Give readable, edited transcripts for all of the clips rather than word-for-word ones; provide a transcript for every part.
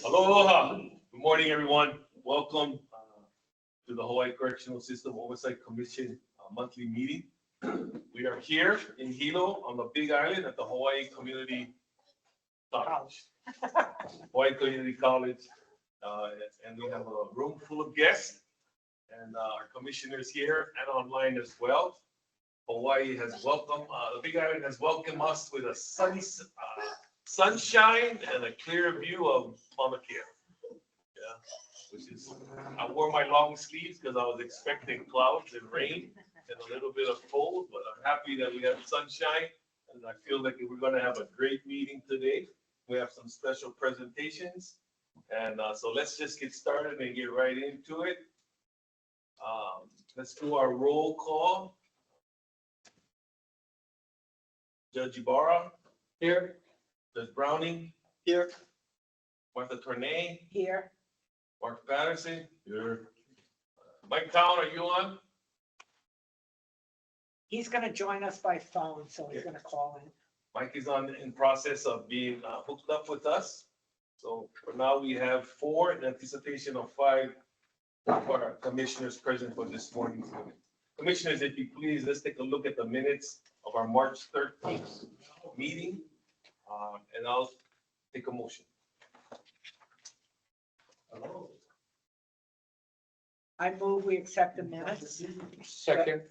Aloha. Good morning, everyone. Welcome to the Hawaii Correctional System Oversight Commission monthly meeting. We are here in Hilo on the Big Island at the Hawaii Community College. Hawaii Community College. And we have a room full of guests and our commissioners here and online as well. Hawaii has welcomed, the Big Island has welcomed us with a sunny sunshine and a clear view of Mauna Kea. Yeah, which is, I wore my long sleeves because I was expecting clouds and rain and a little bit of cold, but I'm happy that we have sunshine. And I feel like we're going to have a great meeting today. We have some special presentations. And so let's just get started and get right into it. Let's do our roll call. Judge Ibarra. Here. Judge Browning. Here. Martha Tornay. Here. Mark Patterson. Here. Mike Town, are you on? He's gonna join us by phone, so he's gonna call in. Mike is in process of being hooked up with us. So for now, we have 4 in anticipation of 5 for our commissioners present for this morning's meeting. Commissioners, if you please, let's take a look at the minutes of our March 13th meeting. And I'll take a motion. I move we accept the minutes. Second.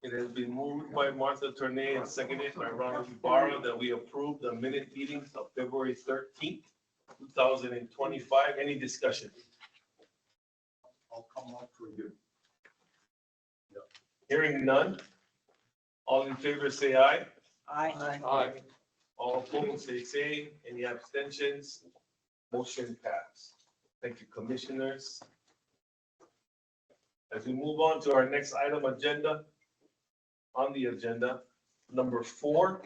It has been moved by Martha Tornay and seconded by Ronald Ibarra that we approve the minute meetings of February 13th, 2025. Any discussion? I'll come up for you. Hearing none. All in favor, say aye. Aye. Aye. All opposed, say. Any abstentions? Motion passed. Thank you, commissioners. As we move on to our next item on the agenda, number 4,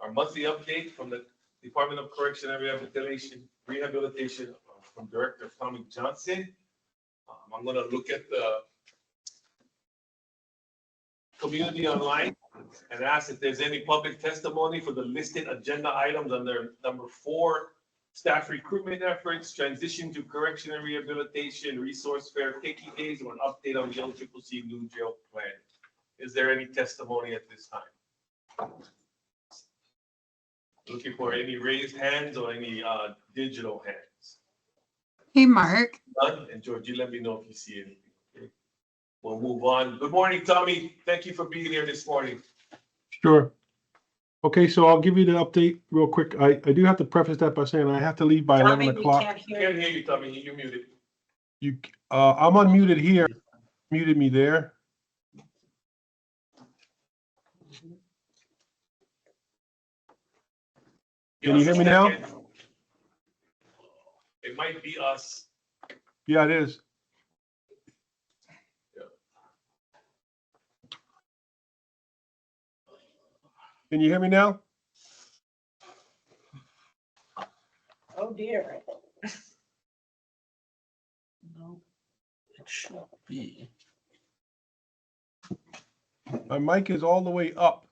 our monthly update from the Department of Correctional and Rehabilitation from Director Tommy Johnson. I'm going to look at the community online and ask if there's any public testimony for the listed agenda items under number 4, staff recruitment efforts, transition to correction and rehabilitation, resource fair, Keiki days, or an update on the LCCC new jail plan. Is there any testimony at this time? Looking for any raised hands or any digital hands? Hey, Mark. None? And Georgie, let me know if you see anything. Okay. We'll move on. Good morning, Tommy. Thank you for being here this morning. Sure. Okay, so I'll give you the update real quick. I do have to preface that by saying I have to leave by Tommy, 11 we o'clock. can't I hear can't you. hear you, Tommy. You're muted. I'm unmuted here. Muted me there. Can you hear me now? It might be us. Yeah, it is. Can you hear me now? Oh, dear. No, it should be. My mic is all the way up.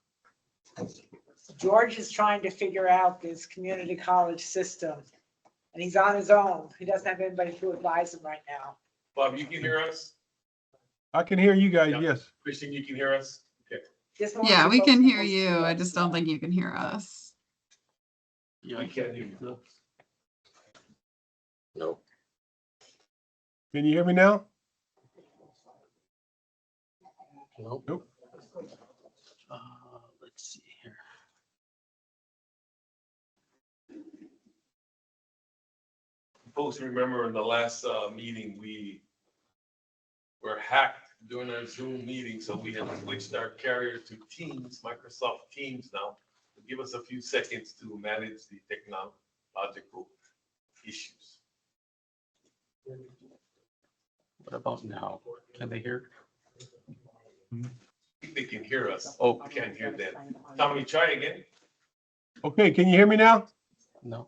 George is trying to figure out this community college system, and he's on his own. He doesn't have anybody to advise him right now. Bob, you can hear us? I can hear you guys, Yeah. yes. Christian, you can hear us? Okay. This one Yeah, was we can supposed to hear be you. clear. I just don't think you can hear us. Yeah, We can't hear you. No. Can you hear me now? Nope. Nope. Let's see here. Folks, remember in the last meeting, we were hacked during our Zoom meeting, so we have switched our carrier to Teams, Microsoft Teams now. Give us a few seconds to manage the technological issues. What about now? Can they hear? I think they can hear us. Oh, I can't hear them. Tommy, try again. Okay, can you hear me now? no.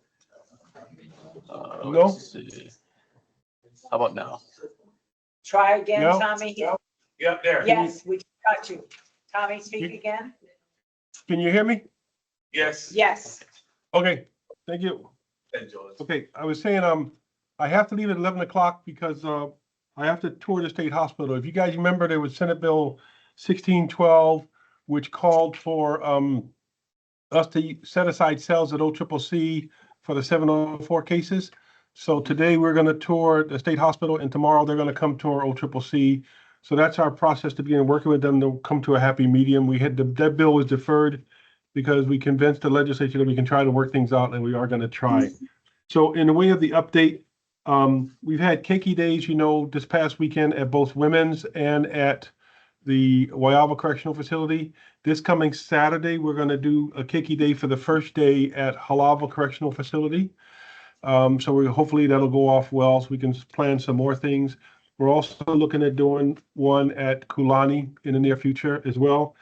No? Let's see. How about now? Try again, No. Tommy. Yeah, there. Yes, we got you. Tommy, speak again? Can you hear me? Yes. Yes. Okay, thank you. And George. Okay, I was saying, I have to leave at 11 o'clock because, I have to tour the state hospital. If you guys remember, there was Senate Bill 1612, which called for, us to set aside cells at OCCC for the 704 cases. So today we're gonna tour the state hospital and tomorrow they're gonna come tour OCCC. So that's our process to begin working with them to come to a happy medium. That bill was deferred because we convinced the legislature that we can try to work things out and we are gonna try. So in the way of the update, we've had Keiki days, this past weekend at both women's and at the Waiava Correctional Facility. This coming Saturday, we're gonna do a Keiki day for the first day at Hawaiʻi Correctional Facility. So hopefully that'll go off well, so we can plan some more things. We're also looking at doing one at Kulani in the near future as well.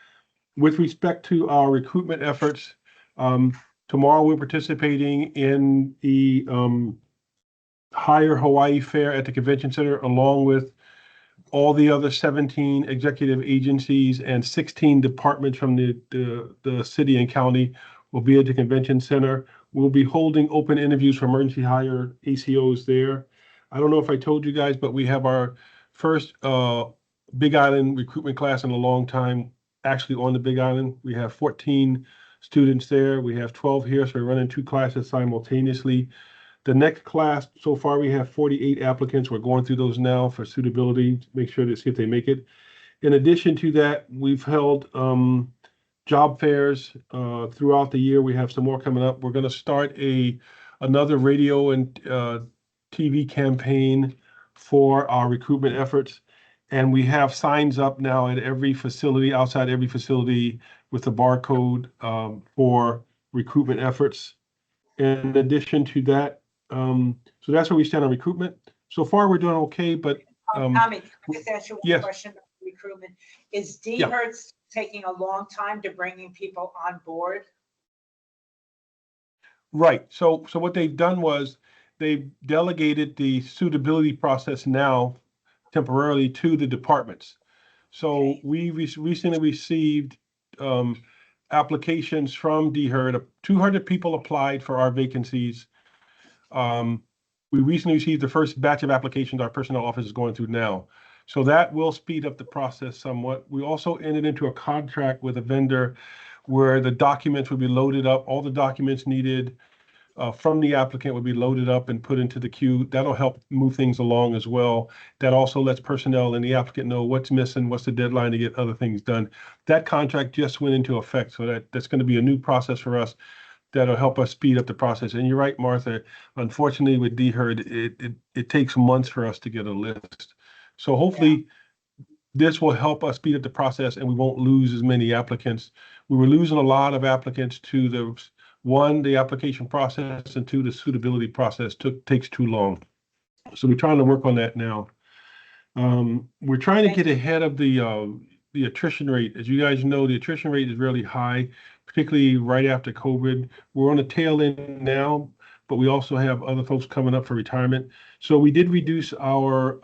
With respect to our recruitment efforts, tomorrow we're participating in the Higher Hawaii Fair at the Convention Center, along with all the other 17 executive agencies and 16 departments from the city and county will be at the convention center. We'll be holding open interviews for emergency hire ACOs there. I don't know if I told you guys, but we have our first Big Island recruitment class in a long time, actually on the Big Island. We have 14 students there. We have 12 here, so we're running 2 classes simultaneously. The next class, so far we have 48 applicants. We're going through those now for suitability, to make sure to see if they make it. In addition to that, we've held job fairs throughout the year. We have some more coming up. We're going to start another radio and TV campaign for our recruitment efforts. And we have signs up now at every facility, outside every facility, with the barcode for recruitment efforts. In addition to that, so that's where we stand on recruitment. So far, we're doing okay, but Tommy, can I just ask you one yes. question about recruitment? Is Yeah. DHERTS taking a long time to bringing people on board? Right. So what they've done was they've delegated the suitability process now temporarily to the departments. So Okay. we recently received applications from DHERT. 200 people applied for our vacancies. We recently received the first batch of applications our personnel office is going through now. So that will speed up the process somewhat. We also entered into a contract with a vendor where the documents would be loaded up. All the documents needed from the applicant would be loaded up and put into the queue. That'll help move things along as well. That also lets personnel and the applicant know what's missing, what's the deadline to get other things done. That contract just went into effect, so that's going to be a new process for us that'll help us speed up the process. And you're right, Martha, unfortunately with DHERT, it takes months for us to get a list. So hopefully this will help us speed up the process and we won't lose as many applicants. We were losing a lot of applicants to the application process, and 2, the suitability process takes too long. So we're trying to work on that now. We're trying to get ahead of the attrition rate. As you guys know, the attrition rate is really high, particularly right after COVID. We're on the tail end now, but we also have other folks coming up for retirement. So we did reduce our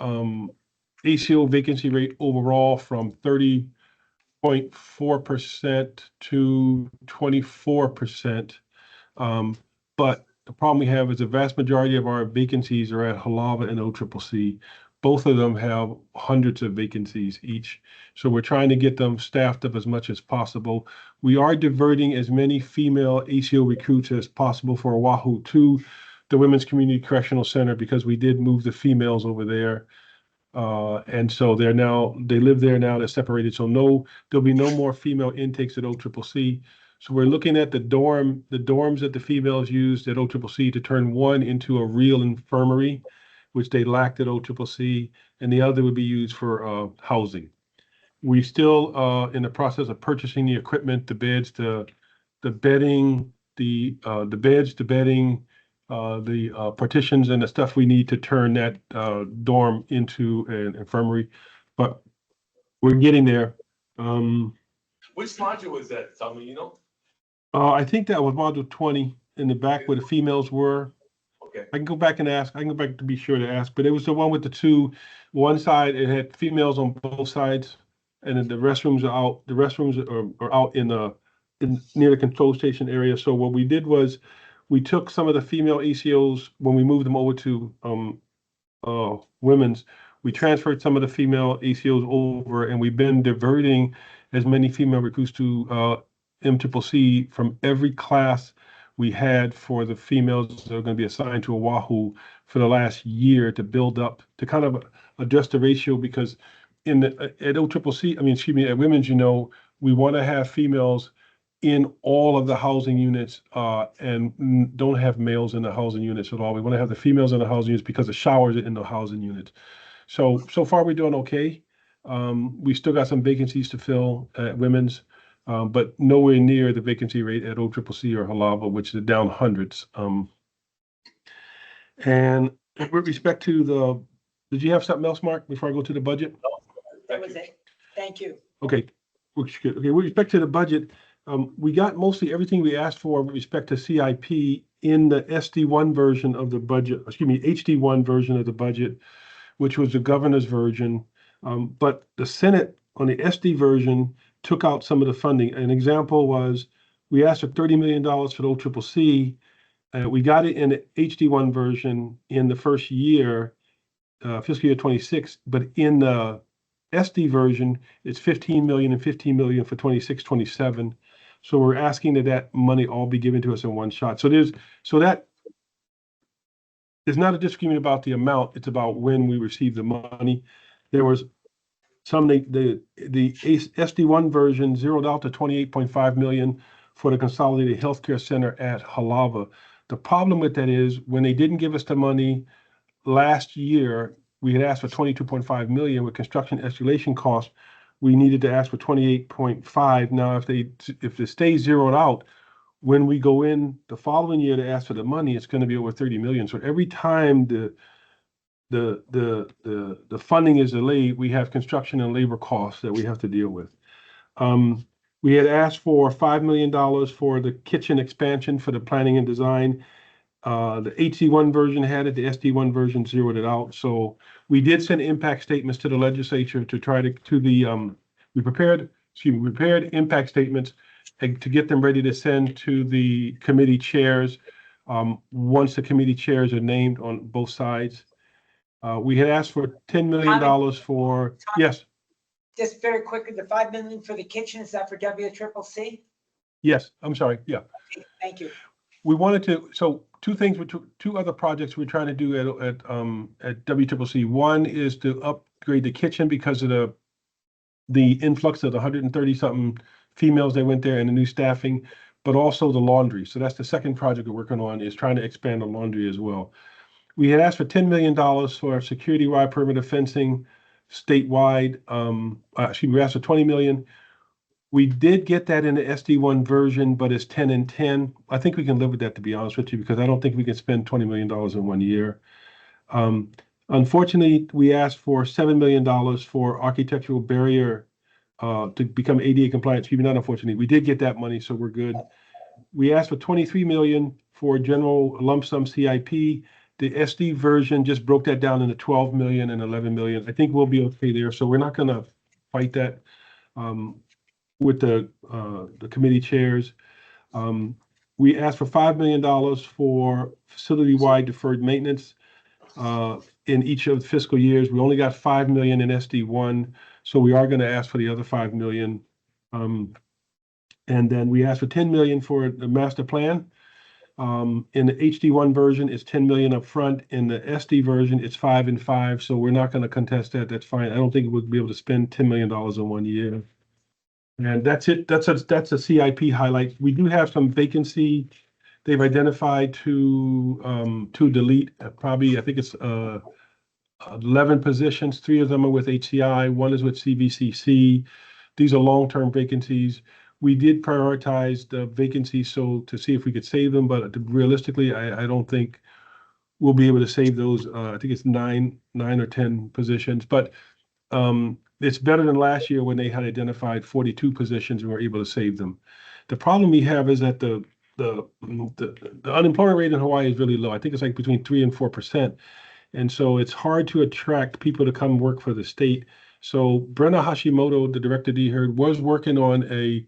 ACO vacancy rate overall from 30.4% to 24%. But the problem we have is the vast majority of our vacancies are at Hawaiʻi and OCCC. Both of them have hundreds of vacancies each. So we're trying to get them staffed up as much as possible. We are diverting as many female ACO recruits as possible for Oahu to the Women's Community Correctional Center, because we did move the females over there. And so they live there now, they're separated. So there'll be no more female intakes at OCCC. So we're looking at the dorms that the females used at OCCC to turn one into a real infirmary, which they lacked at OCCC, and the other would be used for housing. We still in the process of purchasing the equipment, the beds, the bedding, the beds, the bedding, the partitions and the stuff we need to turn that dorm into an infirmary, but we're getting there. Which module was that, Tommy, I think that was module 20 in the back where the females were. Okay. I can go back and ask. I can go back to be sure to ask, but it was the one with the 2. One side, it had females on both sides, and then the restrooms are out. The restrooms are out in near the control station area. So what we did was we took some of the female ACOs when we moved them over to women's. We transferred some of the female ACOs over, and we've been diverting as many female recruits to MCCC from every class we had for the females that are going to be assigned to Oahu for the last year to build up, to kind of adjust the ratio, because in the at OCCC, I mean, excuse me, at women's, we want to have females in all of the housing units and don't have males in the housing units at all. We want to have the females in the housing units because the showers are in the housing units. So far we're doing okay. We still got some vacancies to fill at women's, but nowhere near the vacancy rate at OCCC or Halava, which is down hundreds. And with respect to did you have something else, Mark, before I go to the budget? That was it. Thank you. Okay, which good. Okay, with respect to the budget, we got mostly everything we asked for with respect to CIP in the SD1 version of the budget, excuse me, HD1 version of the budget, which was the governor's version. But the Senate on the SD version took out some of the funding. An example was we asked for $30 million for the OCCC. We got it in the HD1 version in the first year, fiscal year 26, but in the SD version, it's 15 million and 15 million for 26, 27. So we're asking that money all be given to us in one shot. So that is not a disagreement about the amount, it's about when we receive the money. There was some, the SD1 version zeroed out to 28.5 million for the Consolidated Healthcare Center at Halava. The problem with that is when they didn't give us the money last year, we had asked for 22.5 million with construction escalation costs. We needed to ask for 28.5. Now, if it stays zeroed out, when we go in the following year to ask for the money, it's going to be over 30 million. So every time the funding is delayed, we have construction and labor costs that we have to deal with. We had asked for $5 million for the kitchen expansion for the planning and design. The HD1 version had it, the SD1 version zeroed it out. So we did send impact statements to the legislature to try we prepared impact statements and to get them ready to send to the committee chairs once the committee chairs are named on both sides. We had asked for $10 million for, yes. Just very quickly, the 5 million for the kitchen, is that for WCCC? Yes, I'm sorry, yeah. Okay, thank you. We wanted to, so two other projects we're trying to do at WCCC. One is to upgrade the kitchen because of the influx of the 130-something females that went there and the new staffing, but also the laundry. So that's the second project we're working on, is trying to expand the laundry as well. We had asked for $10 million for security wire perimeter fencing statewide. We asked for 20 million. We did get that in the SD1 version, but it's 10 and 10. I think we can live with that, to be honest with you, because I don't think we can spend $20 million in 1 year. Unfortunately, we asked for $7 million for architectural barrier to become ADA compliant. Excuse me, not unfortunately. We did get that money, so we're good. We asked for 23 million for general lump sum CIP. The SD version just broke that down into 12 million and 11 million. I think we'll be okay there. So we're not going to fight that with the committee chairs. We asked for $5 million for facility-wide deferred maintenance in each of the fiscal years. We only got 5 million in SD1, so we are going to ask for the other 5 million. And then we asked for 10 million for the master plan. In the HD1 version, it's 10 million up front. In the SD version, it's 5 and 5. So we're not going to contest that. That's fine. I don't think we'll be able to spend $10 million in 1 year. And that's it. That's a CIP highlight. We do have some vacancy. They've identified to delete probably, I think it's 11 positions. 3 of them are with HCI. 1 is with CVCC. These are long-term vacancies. We did prioritize the vacancies to see if we could save them, but realistically, I don't think we'll be able to save those. I think it's 9 or 10 positions, but it's better than last year when they had identified 42 positions and were able to save them. The problem we have is that the unemployment rate in Hawaii is really low. I think it's like between 3 and 4%. And so it's hard to attract people to come work for the state. So Brenna Hashimoto, the director you heard, was working on a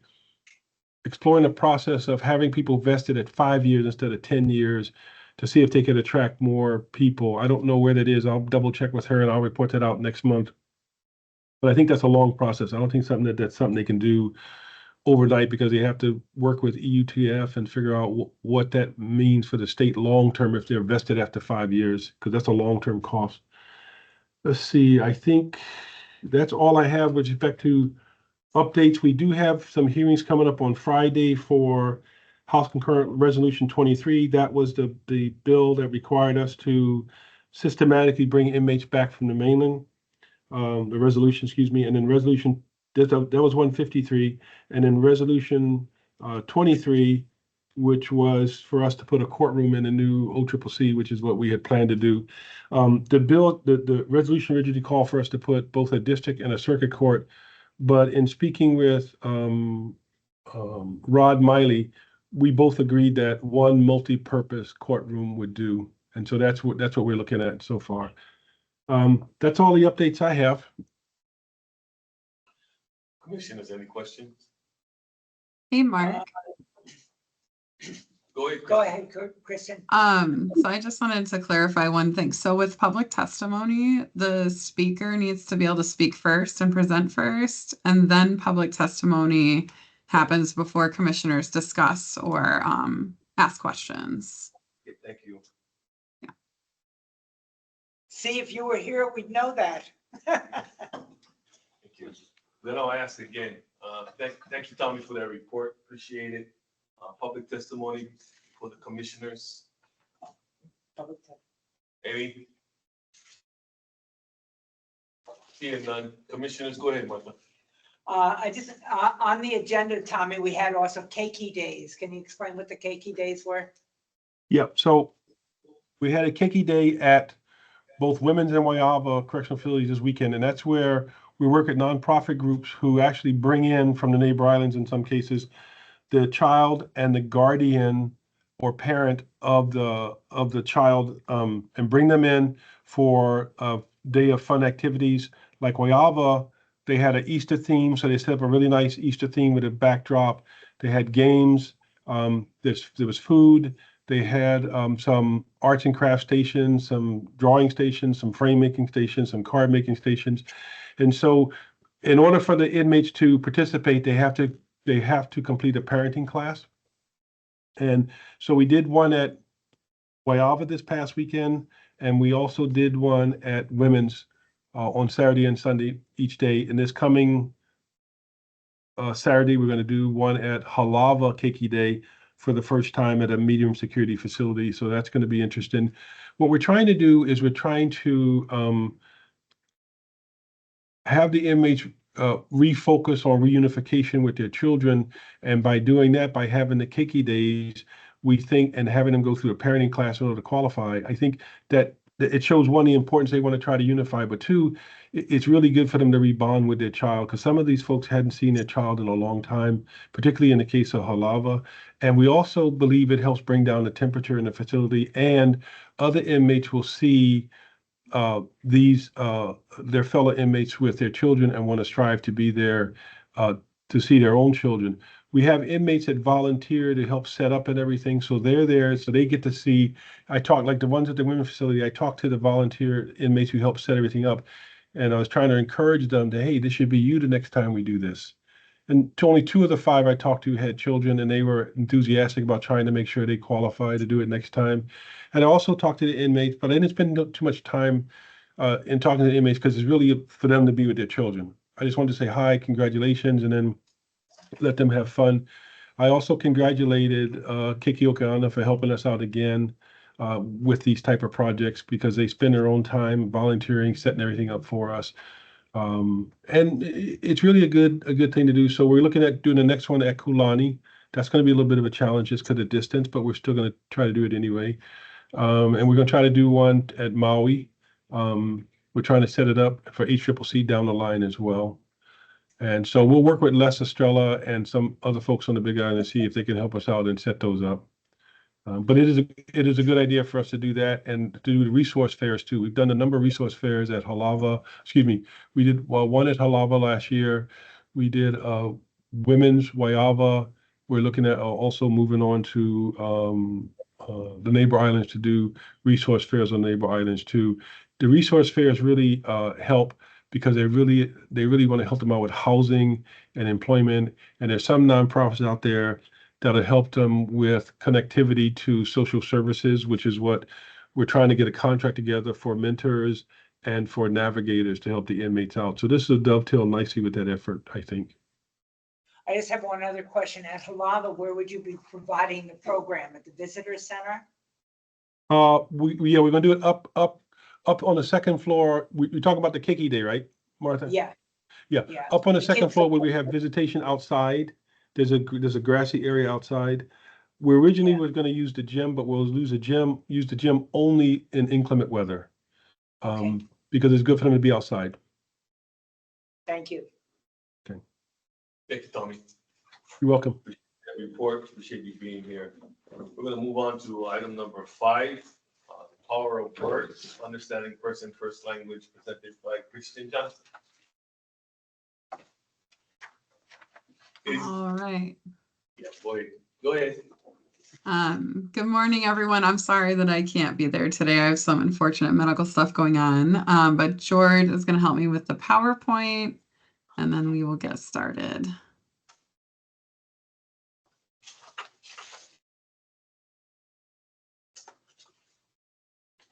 exploring the process of having people vested at 5 years instead of 10 years to see if they could attract more people. I don't know where that is. I'll double check with her and I'll report that out next month. But I think that's a long process. I don't think that's something they can do overnight because they have to work with EUTF and figure out what that means for the state long term if they're vested after 5 years, because that's a long-term cost. Let's see, I think that's all I have with respect to updates. We do have some hearings coming up on Friday for House Concurrent Resolution 23. That was the bill that required us to systematically bring inmates back from the mainland. The resolution, excuse me, and then resolution, that was 153, and then resolution 23, which was for us to put a courtroom in a new OCCC, which is what we had planned to do. The resolution originally called for us to put both a district and a circuit court, but in speaking with Rod Miley, we both agreed that one multi-purpose courtroom would do, and so that's what we're looking at so far. That's all the updates I have. Commissioners, any questions? Hey, Mark. Go ahead. Go ahead, Kristen. So I just wanted to clarify one thing. So with public testimony, the speaker needs to be able to speak first and present first, and then public testimony happens before commissioners discuss or ask questions. Okay, thank you. See, if you were here, we'd know that. Thank you. Then I'll ask again. Thank you, Tommy, for that report. Appreciate it. Public testimony for the commissioners. Any? Seeing none. Commissioners, go ahead, Martha. I just, on the agenda, Tommy, we had also keiki days. Can you explain what the keiki days were? Yep, so we had a keiki day at both Women's and Waiava Correctional Facilities this weekend, and that's where we work with nonprofit groups who actually bring in from the neighbor islands, in some cases, the child and the guardian or parent of the child, and bring them in for a day of fun activities. Like Waiava, they had an Easter theme, so they set up a really nice Easter theme with a backdrop. They had games. There was food. They had some arts and crafts stations, some drawing stations, some frame making stations, some card making stations. And so in order for the inmates to participate, they have to complete a parenting class. And so we did one at Waiava this past weekend, and we also did one at Women's on Saturday and Sunday each day. And this coming Saturday, we're going to do one at Halava Keiki Day for the first time at a medium security facility. So that's going to be interesting. What we're trying to do is we're trying to have the inmates refocus on reunification with their children. And by doing that, by having the keiki days, we think, and having them go through a parenting class in order to qualify, I think that it shows, one, the importance they want to try to unify, but two, it's really good for them to rebond with their child, because some of these folks hadn't seen their child in a long time, particularly in the case of Halava. And we also believe it helps bring down the temperature in the facility, and other inmates will see their fellow inmates with their children and want to strive to be there to see their own children. We have inmates that volunteer to help set up and everything, so they're there, so they get to see. I talk, like the ones at the women's facility, I talked to the volunteer inmates who help set everything up, and I was trying to encourage them to, hey, this should be you the next time we do this. And to only 2 of the 5 I talked to had children, and they were enthusiastic about trying to make sure they qualify to do it next time. And I also talked to the inmates, but I didn't spend too much time in talking to the inmates, because it's really for them to be with their children. I just wanted to say hi, congratulations, and then let them have fun. I also congratulated Kiki Okeana for helping us out again with these type of projects, because they spend their own time volunteering, setting everything up for us. And it's really a good thing to do. So we're looking at doing the next one at Kulani. That's going to be a little bit of a challenge just because of distance, but we're still going to try to do it anyway. And we're going to try to do one at Maui. We're trying to set it up for HCCC down the line as well. And so we'll work with Les Estrella and some other folks on the Big Island and see if they can help us out and set those up. But it is a good idea for us to do that and to do the resource fairs too. We've done a number of resource fairs at Halava. Excuse me, we did one at Halava last year. We did Women's, Waiava, We're looking at also moving on to the neighbor islands to do resource fairs on neighbor islands too. The resource fairs really help because they really want to help them out with housing and employment. And there's some nonprofits out there that'll help them with connectivity to social services, which is what we're trying to get a contract together for mentors and for navigators to help the inmates out. So this will dovetail nicely with that effort, I think. I just have one other question. At Halava, where would you be providing the program? At the visitor center? We're gonna do it up on the second floor. We're talking about the Kiki Day, right, Martha? Yeah. Yeah, Yeah. up on the second kids floor are- where we have visitation outside. There's a grassy area outside. We originally Yeah. was gonna use the gym, but we'll use the gym only in inclement weather. Okay. Because it's good for them to be outside. Thank you. Thank you, Tommy. You're welcome. That report, appreciate you being here. We're gonna move on to item number 5, power of words, understanding person first language, presented by Christian Johnson. All right. Yeah, boy, go ahead. Good morning, everyone. I'm sorry that I can't be there today. I have some unfortunate medical stuff going on. But George is going to help me with the PowerPoint, and then we will get started.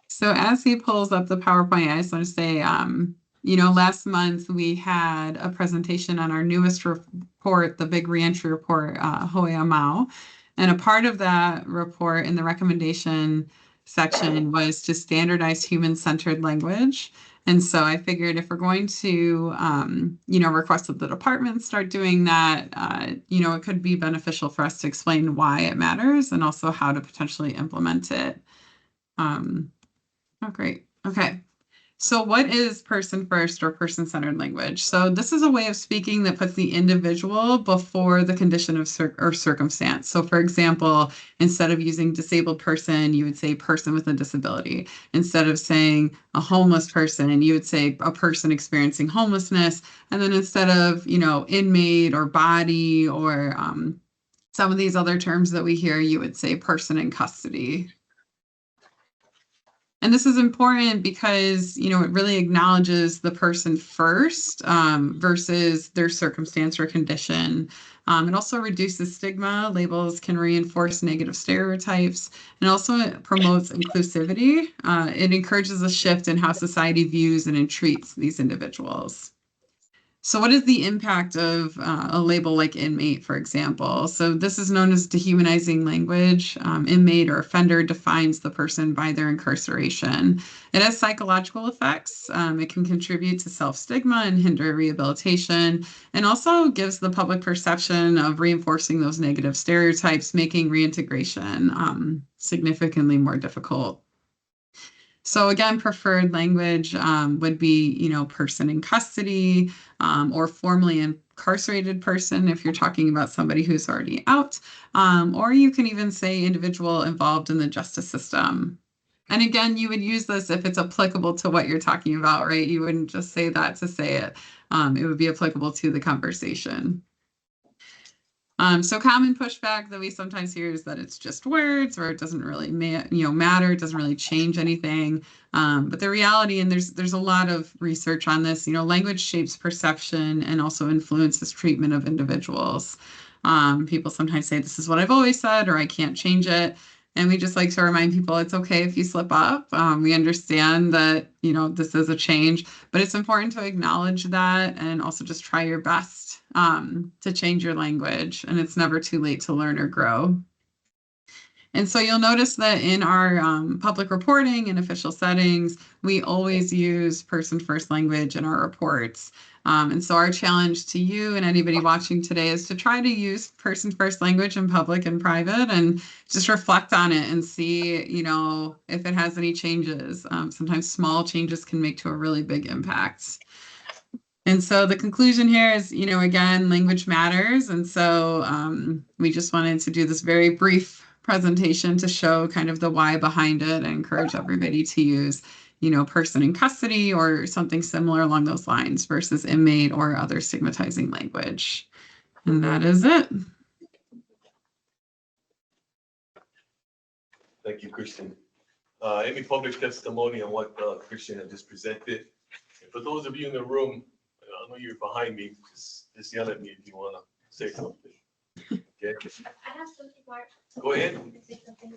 So as he pulls up the PowerPoint, I just want to say, last month we had a presentation on our newest report, the big reentry report, Hoʻiʻamau. And a part of that report in the recommendation section was to standardize human-centered language. And so I figured if we're going to, request that the department start doing that, it could be beneficial for us to explain why it matters and also how to potentially implement it. Oh, great. Okay. So what is person first or person-centered language? So this is a way of speaking that puts the individual before the condition of or circumstance. So for example, instead of using disabled person, you would say person with a disability. Instead of saying a homeless person, you would say a person experiencing homelessness. And then instead of, inmate or body or some of these other terms that we hear, you would say person in custody. And this is important because, it really acknowledges the person first versus their circumstance or condition. It also reduces stigma. Labels can reinforce negative stereotypes, and also it promotes inclusivity. It encourages a shift in how society views and treats these individuals. So what is the impact of a label like inmate, for example? So this is known as dehumanizing language. Inmate or offender defines the person by their incarceration. It has psychological effects. It can contribute to self-stigma and hinder rehabilitation, and also gives the public perception of reinforcing those negative stereotypes, making reintegration significantly more difficult. So again, preferred language would be, person in custody or formerly incarcerated person if you're talking about somebody who's already out, or you can even say individual involved in the justice system. And again, you would use this if it's applicable to what you're talking about, right? You wouldn't just say that to say it. It would be applicable to the conversation. So common pushback that we sometimes hear is that it's just words or it doesn't really matter. It doesn't really change anything. But the reality, and there's a lot of research on this, language shapes perception and also influences treatment of individuals. People sometimes say, this is what I've always said, or I can't change it. And we just like to remind people it's okay if you slip up. We understand that, this is a change, but it's important to acknowledge that and also just try your best to change your language. And it's never too late to learn or grow. And so you'll notice that in our public reporting and official settings, we always use person first language in our reports. And so our challenge to you and anybody watching today is to try to use person first language in public and private and just reflect on it and see, if it has any changes. Sometimes small changes can make to a really big impact. And so the conclusion here is, again, language matters. And so we just wanted to do this very brief presentation to show kind of the why behind it and encourage everybody to use, person in custody or something similar along those lines versus inmate or other stigmatizing language. And that is it. Thank you, Christian. Any public testimony on what Christian had just presented? And for those of you in the room, I know you're behind me, just yell at me if you want to say something. Okay, I have something, Mark. go ahead. Can I say something?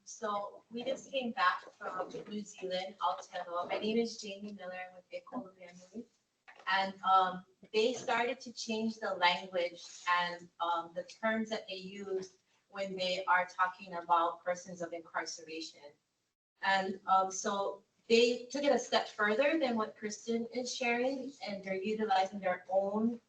So we just came back from New Zealand, Aotearoa. My name is Jamie Miller. I'm with Ecola Family. And they started to change the language and the terms that they use when they are talking about persons of incarceration. And so they took it a step further than what Kristen is sharing, and they're utilizing their own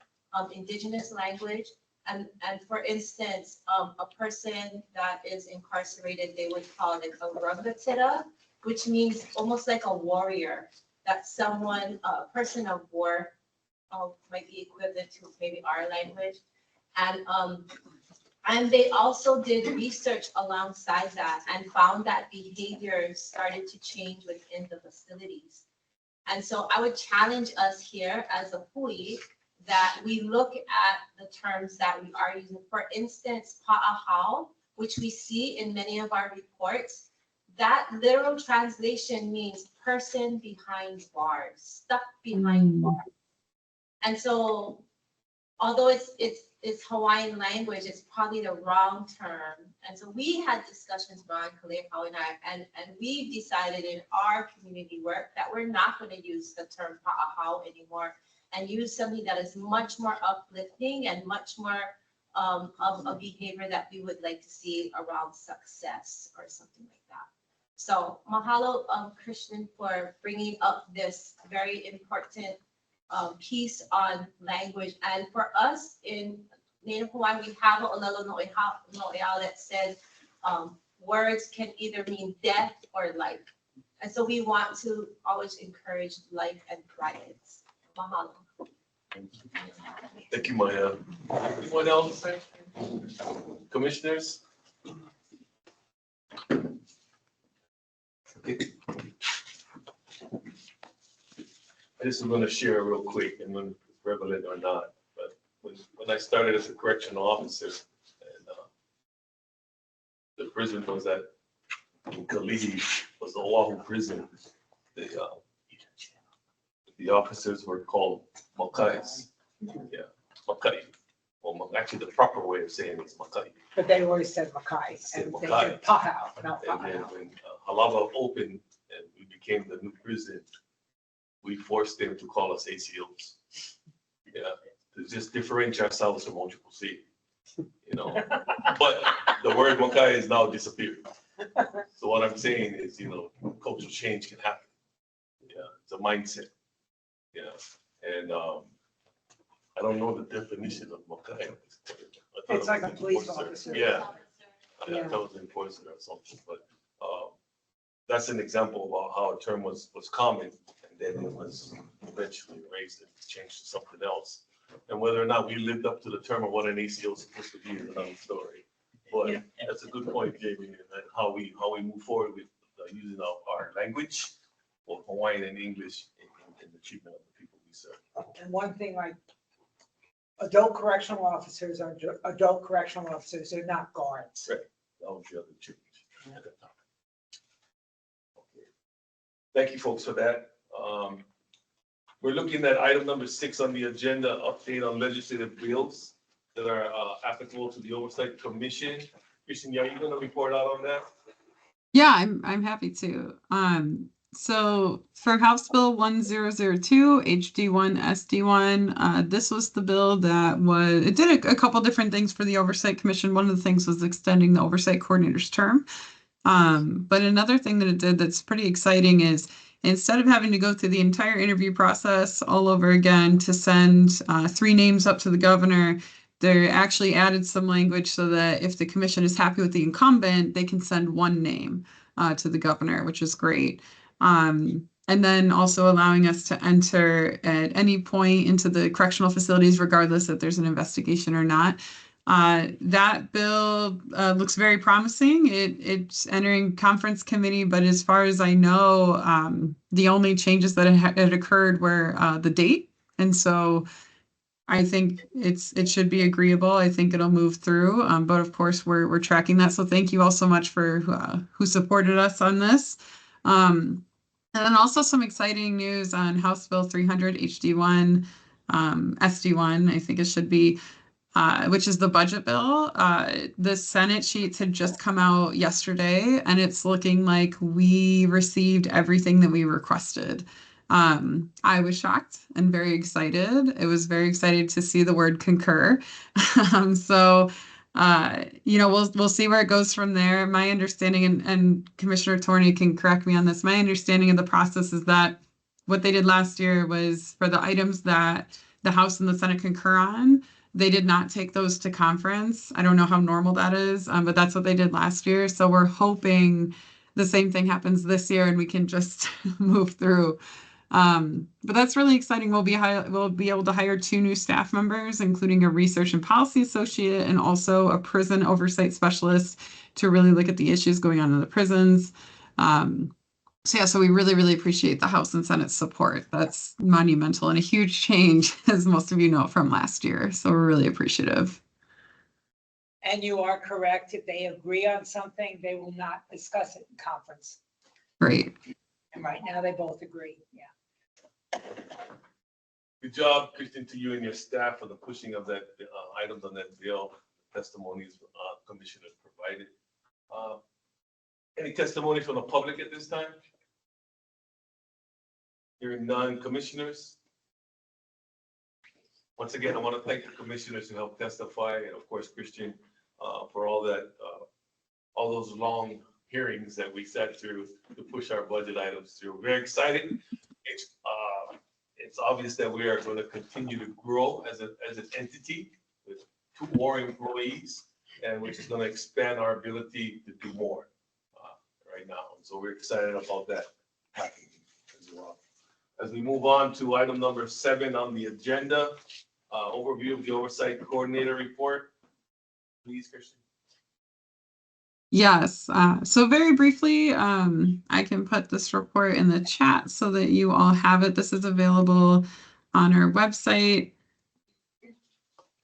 indigenous language. And for instance, a person that is incarcerated, they would call it a ragatira, which means almost like a warrior. That's someone, a person of war, might be equivalent to maybe our language. And they also did research alongside that and found that behaviors started to change within the facilities. And so I would challenge us here as a hui that we look at the terms that we are using. For instance, pa'ahau, which we see in many of our reports, that literal translation means person behind bars, stuck behind bars. And so, although it's Hawaiian language, it's probably the wrong term. And so we had discussions, Ron, Kalehau, and I, and we've decided in our community work that we're not going to use the term pa'ahau anymore and use something that is much more uplifting and much more of a behavior that we would like to see around success or something like that. So mahalo, Christian, for bringing up this very important piece on language. And for us in Native Hawaiian, we have a olelo no'eau that says words can either mean death or life. And so we want to always encourage life and guidance. Mahalo. Thank you, Maya. Anyone else? Commissioners? Okay. I just want to share real quick, and when relevant or not, but when I started as a correctional officer, and the prison was at Kalihi, was the Oahu prison. The officers were called makais. Yeah, makai. Well, actually, the proper way of saying it is makai. But they always said Makai, Said and they Makai. said Pahau, not And then Pahau. when Halava opened and we became the new prison, we forced them to call us ACOs. Yeah, to just differentiate ourselves from Mochipo C. You know, but the word Makai has now disappeared. So what I'm saying is, you know, cultural change can happen. Yeah, it's a mindset. Yeah, and I don't know the definition of Makai. It's like a police officer. Yeah. I Yeah. thought it was enforcer or something, but that's an example about how a term was common and then it was eventually erased and changed to something else. And whether or not we lived up to the term of what an ACO is supposed to be is another story. But that's a good point, Jamie, and how we move forward with using our language, both Hawaiian and English, in the treatment of the people we serve. And one thing, like, adult correctional officers are adult correctional officers, they're not guards. Right. That was the other change. Okay. Thank you, folks, for that. We're looking at item number 6 on the agenda, update on legislative bills that are applicable to the Oversight Commission. Christian, are you going to report out on that? Yeah, I'm happy to. So for House Bill 1002 HD1 SD1, this was the bill that it did a couple different things for the Oversight Commission. One of the things was extending the Oversight Coordinator's term. But another thing that it did that's pretty exciting is instead of having to go through the entire interview process all over again to send 3 names up to the governor, they actually added some language so that if the commission is happy with the incumbent, they can send 1 name to the governor, which is great. And then also allowing us to enter at any point into the correctional facilities, regardless if there's an investigation or not. That bill looks very promising. It's entering conference committee, but as far as I know, the only changes that had occurred were the date. And so I think it should be agreeable. I think it'll move through. But of course, we're tracking that. So thank you all so much for who supported us on this. And then also some exciting news on House Bill 300 HD1, SD1, I think it should be, which is the budget bill. The Senate sheets had just come out yesterday, and it's looking like we received everything that we requested. I was shocked and very excited. It was very excited to see the word concur. So, we'll see where it goes from there. My understanding, and Commissioner Torney can correct me on this, my understanding of the process is that what they did last year was for the items that the House and the Senate concur on, they did not take those to conference. I don't know how normal that is, but that's what they did last year. So we're hoping the same thing happens this year and we can just move through. But that's really exciting. We'll be able to hire 2 new staff members, including a research and policy associate and also a prison oversight specialist to really look at the issues going on in the prisons. So we really, really appreciate the House and Senate support. That's monumental and a huge change, as most of you know, from last year. So we're really appreciative. And you are correct. If they agree on something, they will not discuss it in conference. Great. And right now they both agree. Yeah. Good job, Christian, to you and your staff for the pushing of that items on that bill, testimonies commissioners provided. Any testimony from the public at this time? Hearing none, commissioners. Once again, I want to thank the commissioners who helped testify, and of course, Christian, for all those long hearings that we sat through to push our budget items through. Very excited. It's obvious that we are going to continue to grow as an entity with 2 more employees, and which is going to expand our ability to do more right now. And so we're excited about that happening as well. As we move on to item number 7 on the agenda, overview of the Oversight Coordinator report. Please, Christian. Yes. So very briefly, I can put this report in the chat so that you all have it. This is available on our website.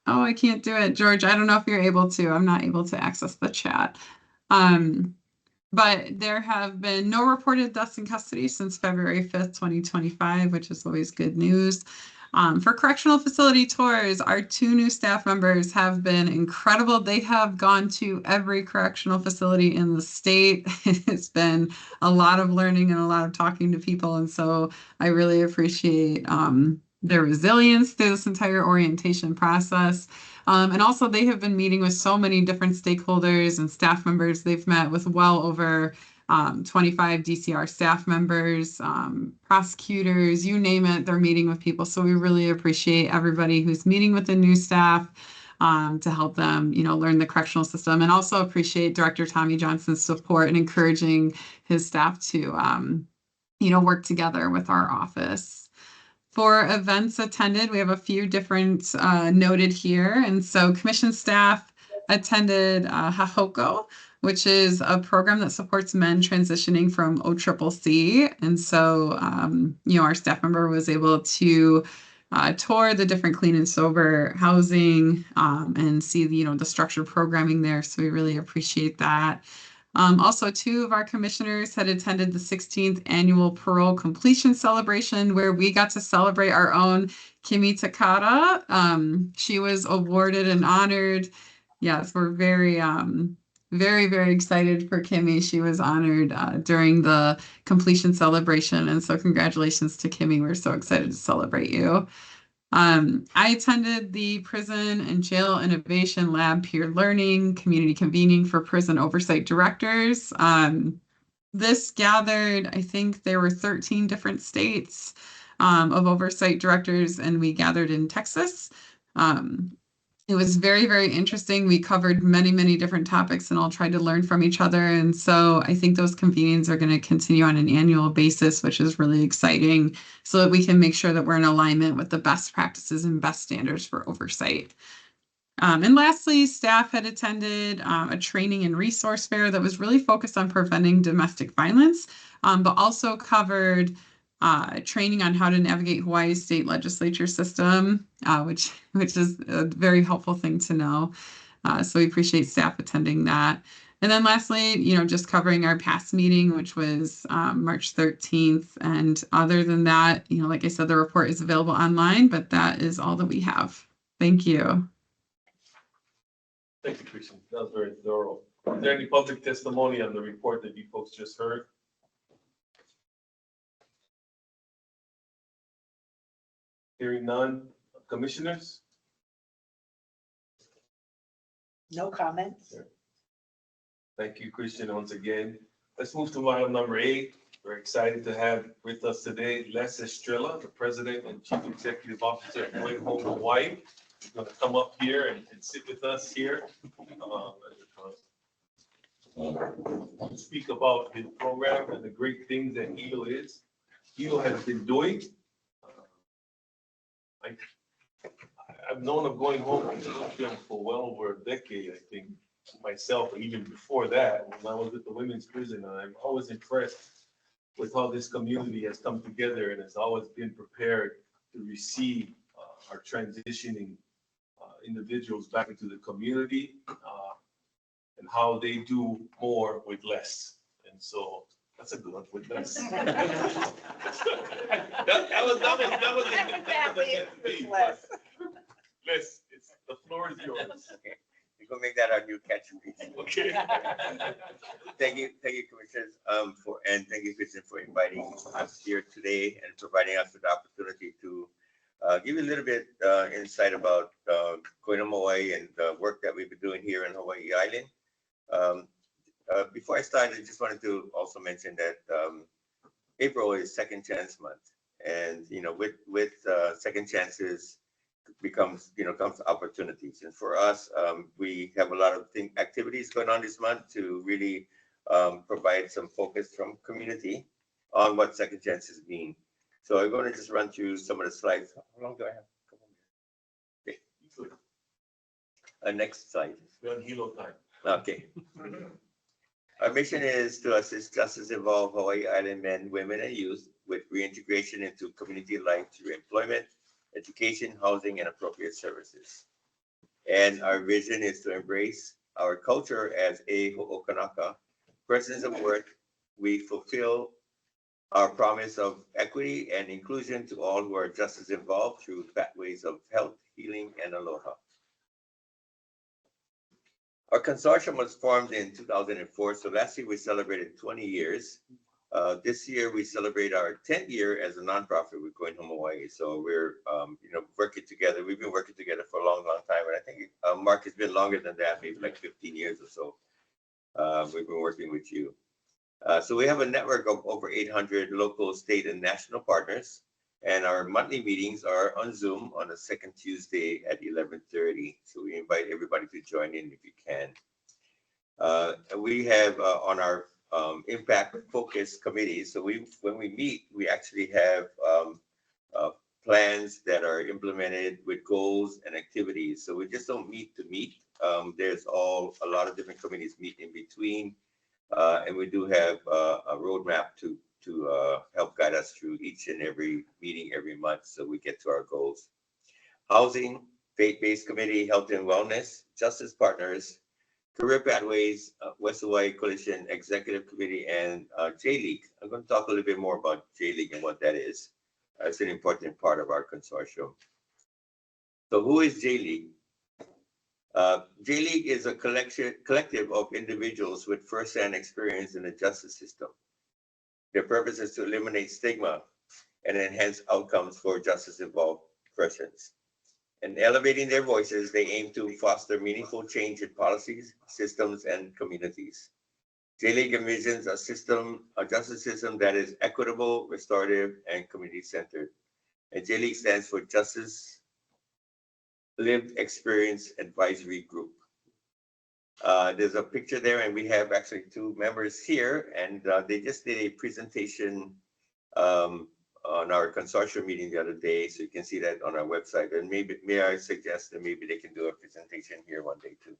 Oh, I can't do it, George. I don't know if you're able to. I'm not able to access the chat. But there have been no reported deaths in custody since February 5th, 2025, which is always good news. For correctional facility tours, our 2 new staff members have been incredible. They have gone to every correctional facility in the state. It's been a lot of learning and a lot of talking to people. And so I really appreciate their resilience through this entire orientation process. And also they have been meeting with so many different stakeholders and staff members. They've met with well over 25 DCR staff members, prosecutors, you name it, they're meeting with people. So we really appreciate everybody who's meeting with the new staff to help them, learn the correctional system, and also appreciate Director Tommy Johnson's support and encouraging his staff to, work together with our office. For events attended, we have a few different noted here. And so commission staff attended Hahoko, which is a program that supports men transitioning from OCCC. And so, our staff member was able to tour the different clean and sober housing and see the structured programming there. So we really appreciate that. Also, 2 of our commissioners had attended the 16th annual parole completion celebration, where we got to celebrate our own Kimi Takata. She was awarded and honored. Yes, we're very, very, very excited for Kimmy. She was honored during the completion celebration. And so congratulations to Kimmy. We're so excited to celebrate you. I attended the Prison and Jail Innovation Lab Peer Learning Community Convening for Prison Oversight Directors. This gathered, I think there were 13 different states of oversight directors, and we gathered in Texas. It was very, very interesting. We covered many, many different topics and all tried to learn from each other. And so I think those convenings are going to continue on an annual basis, which is really exciting, so that we can make sure that we're in alignment with the best practices and best standards for oversight. And lastly, staff had attended a training and resource fair that was really focused on preventing domestic violence, but also covered training on how to navigate Hawaii's state legislature system, which is a very helpful thing to know. So we appreciate staff attending that. And then lastly, just covering our past meeting, which was March 13th. And other than that, like I said, the report is available online, but that is all that we have. Thank you. Thank you, Christian. That was very thorough. Is there any public testimony on the report that you folks just heard? Hearing none. Commissioners? No comments? Thank you, Christian, once again. Let's move to item number 8. We're excited to have with us today Les Estrella, the President and Chief Executive Officer of Going Home Hawaii. He's going to come up here and sit with us here. Speak about his program and the great things that Hilo is. Hilo has been doing. I've known of Going Home for well over a decade, I think, myself, or even before that, when I was at the women's prison. And I'm always impressed with how this community has come together and has always been prepared to receive our transitioning individuals back into the community, and how they do more with less. And so that's a good one, with less. that was less. Les, the floor is yours. Okay, we can make that our new catchphrase. Okay. Thank you, commissioners, and thank you, Christian, for inviting us here today and providing us with the opportunity to give you a little bit insight about Going Home Hawaii and the work that we've been doing here in Hawaii Island. Before I start, I just wanted to also mention that April is Second Chance Month, and with second chances comes opportunities. And for us, we have a lot of activities going on this month to really provide some focus from community on what second chances mean. So I'm going to just run through some of the slides. How long do I have? Okay. Next slide. We're on Hilo time. Okay. Our mission is to assist justice-involved Hawaii Island men, women, and youth with reintegration into community life through employment, education, housing, and appropriate services. And our vision is to embrace our culture as a ho'okanaka, persons of worth. We fulfill our promise of equity and inclusion to all who are justice involved through pathways of health, healing, and aloha. Our consortium was formed in 2004, so last year we celebrated 20 years. This year we celebrate our 10th year as a nonprofit with Going Home Hawaii. So we're, working together. We've been working together for a long, long time, and I think Mark has been longer than that, maybe like 15 years or so. We've been working with you. So we have a network of over 800 local, state, and national partners. And our monthly meetings are on Zoom on the second Tuesday at 11:30. So we invite everybody to join in if you can. We have on our impact focus committee. So when we meet, we actually have plans that are implemented with goals and activities. So we just don't meet to meet. There's a lot of different committees meet in between. And we do have a roadmap to help guide us through each and every meeting every month so we get to our goals. Housing, faith-based committee, health and wellness, justice partners, career pathways, West Hawaii Coalition Executive Committee, and J-League. I'm going to talk a little bit more about J-League and what that is. It's an important part of our consortium. So who is J-League? J-League is a collective of individuals with first-hand experience in the justice system. Their purpose is to eliminate stigma and enhance outcomes for justice-involved persons. In elevating their voices, they aim to foster meaningful change in policies, systems, and communities. J-League envisions a justice system that is equitable, restorative, and community-centered. And J-League stands for Justice Lived Experience Advisory Group. There's a picture there, and we have actually two members here, and they just did a presentation on our consortium meeting the other day, so you can see that on our website. And may I suggest that maybe they can do a presentation here one day too.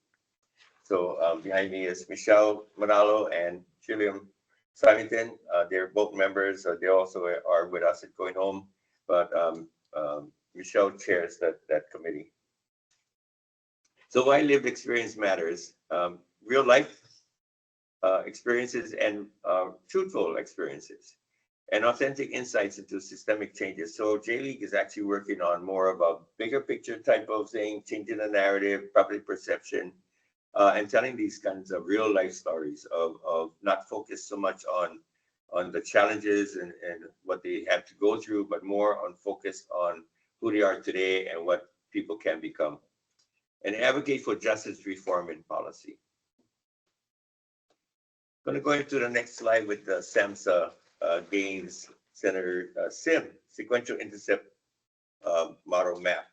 So behind me is Michelle Manalo and Gilliam Simonton. They're both members. They also are with us at Going Home, but Michelle chairs that committee. So why lived experience matters? Real life experiences and truthful experiences and authentic insights into systemic changes. So J-League is actually working on more of a bigger picture type of thing, changing the narrative, public perception, and telling these kinds of real life stories of not focused so much on the challenges and what they have to go through, but more on focus on who they are today and what people can become. And advocate for justice reform and policy. Going to go into the next slide with the SAMHSA Gaines Center SIM, Sequential Intercept Model Map.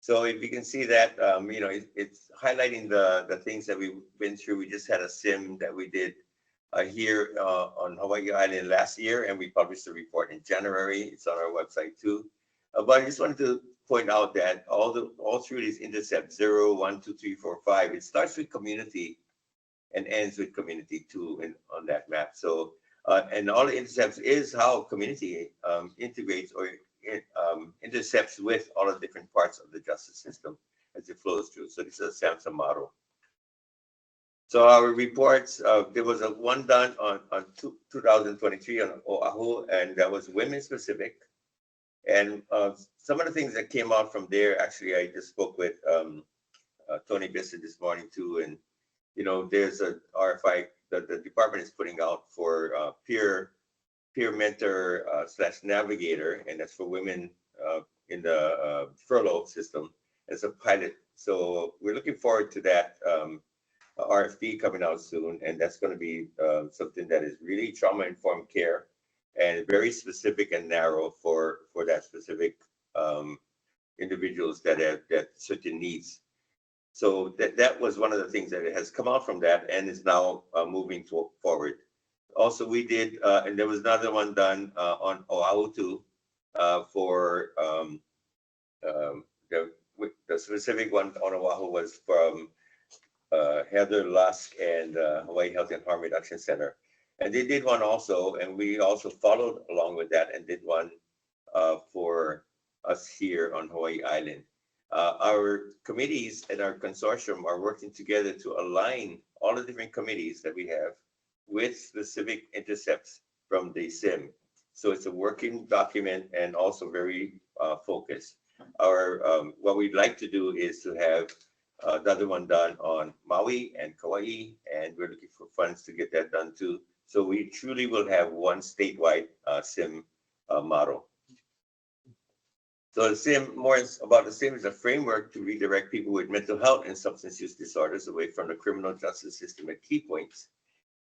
So if you can see that, it's highlighting the things that we've been through. We just had a SIM that we did here on Hawaiʻi Island last year, and we published the report in January. It's on our website too. But I just wanted to point out that all through these intercepts, 0, 1, 2, 3, 4, 5, it starts with community and ends with community too on that map. So, and all the intercepts is how community integrates or intercepts with all the different parts of the justice system as it flows through. So this is a SAMHSA model. So our reports, there was one done on 2023 on Oahu, and that was women specific. And some of the things that came out from there, actually, I just spoke with Tony Bissett this morning too. And, there's a RFI that the department is putting out for peer mentor / navigator, and that's for women in the furlough system as a pilot. So we're looking forward to that RFP coming out soon, and that's going to be something that is really trauma-informed care and very specific and narrow for that specific individuals that have certain needs. So that was one of the things that has come out from that and is now moving forward. Also, we did, and there was another one done on Oahu too, for the specific one on Oahu was from Heather Lusk and Hawaii Health and Harm Reduction Center. And they did one also, and we also followed along with that and did one for us here on Hawaii Island. Our committees and our consortium are working together to align all the different committees that we have with specific intercepts from the SIM. So it's a working document and also very focused. What we'd like to do is to have the other one done on Maui and Kauai, and we're looking for funds to get that done too. So we truly will have one statewide SIM model. So the SIM, more about the SIM, is a framework to redirect people with mental health and substance use disorders away from the criminal justice system at key points,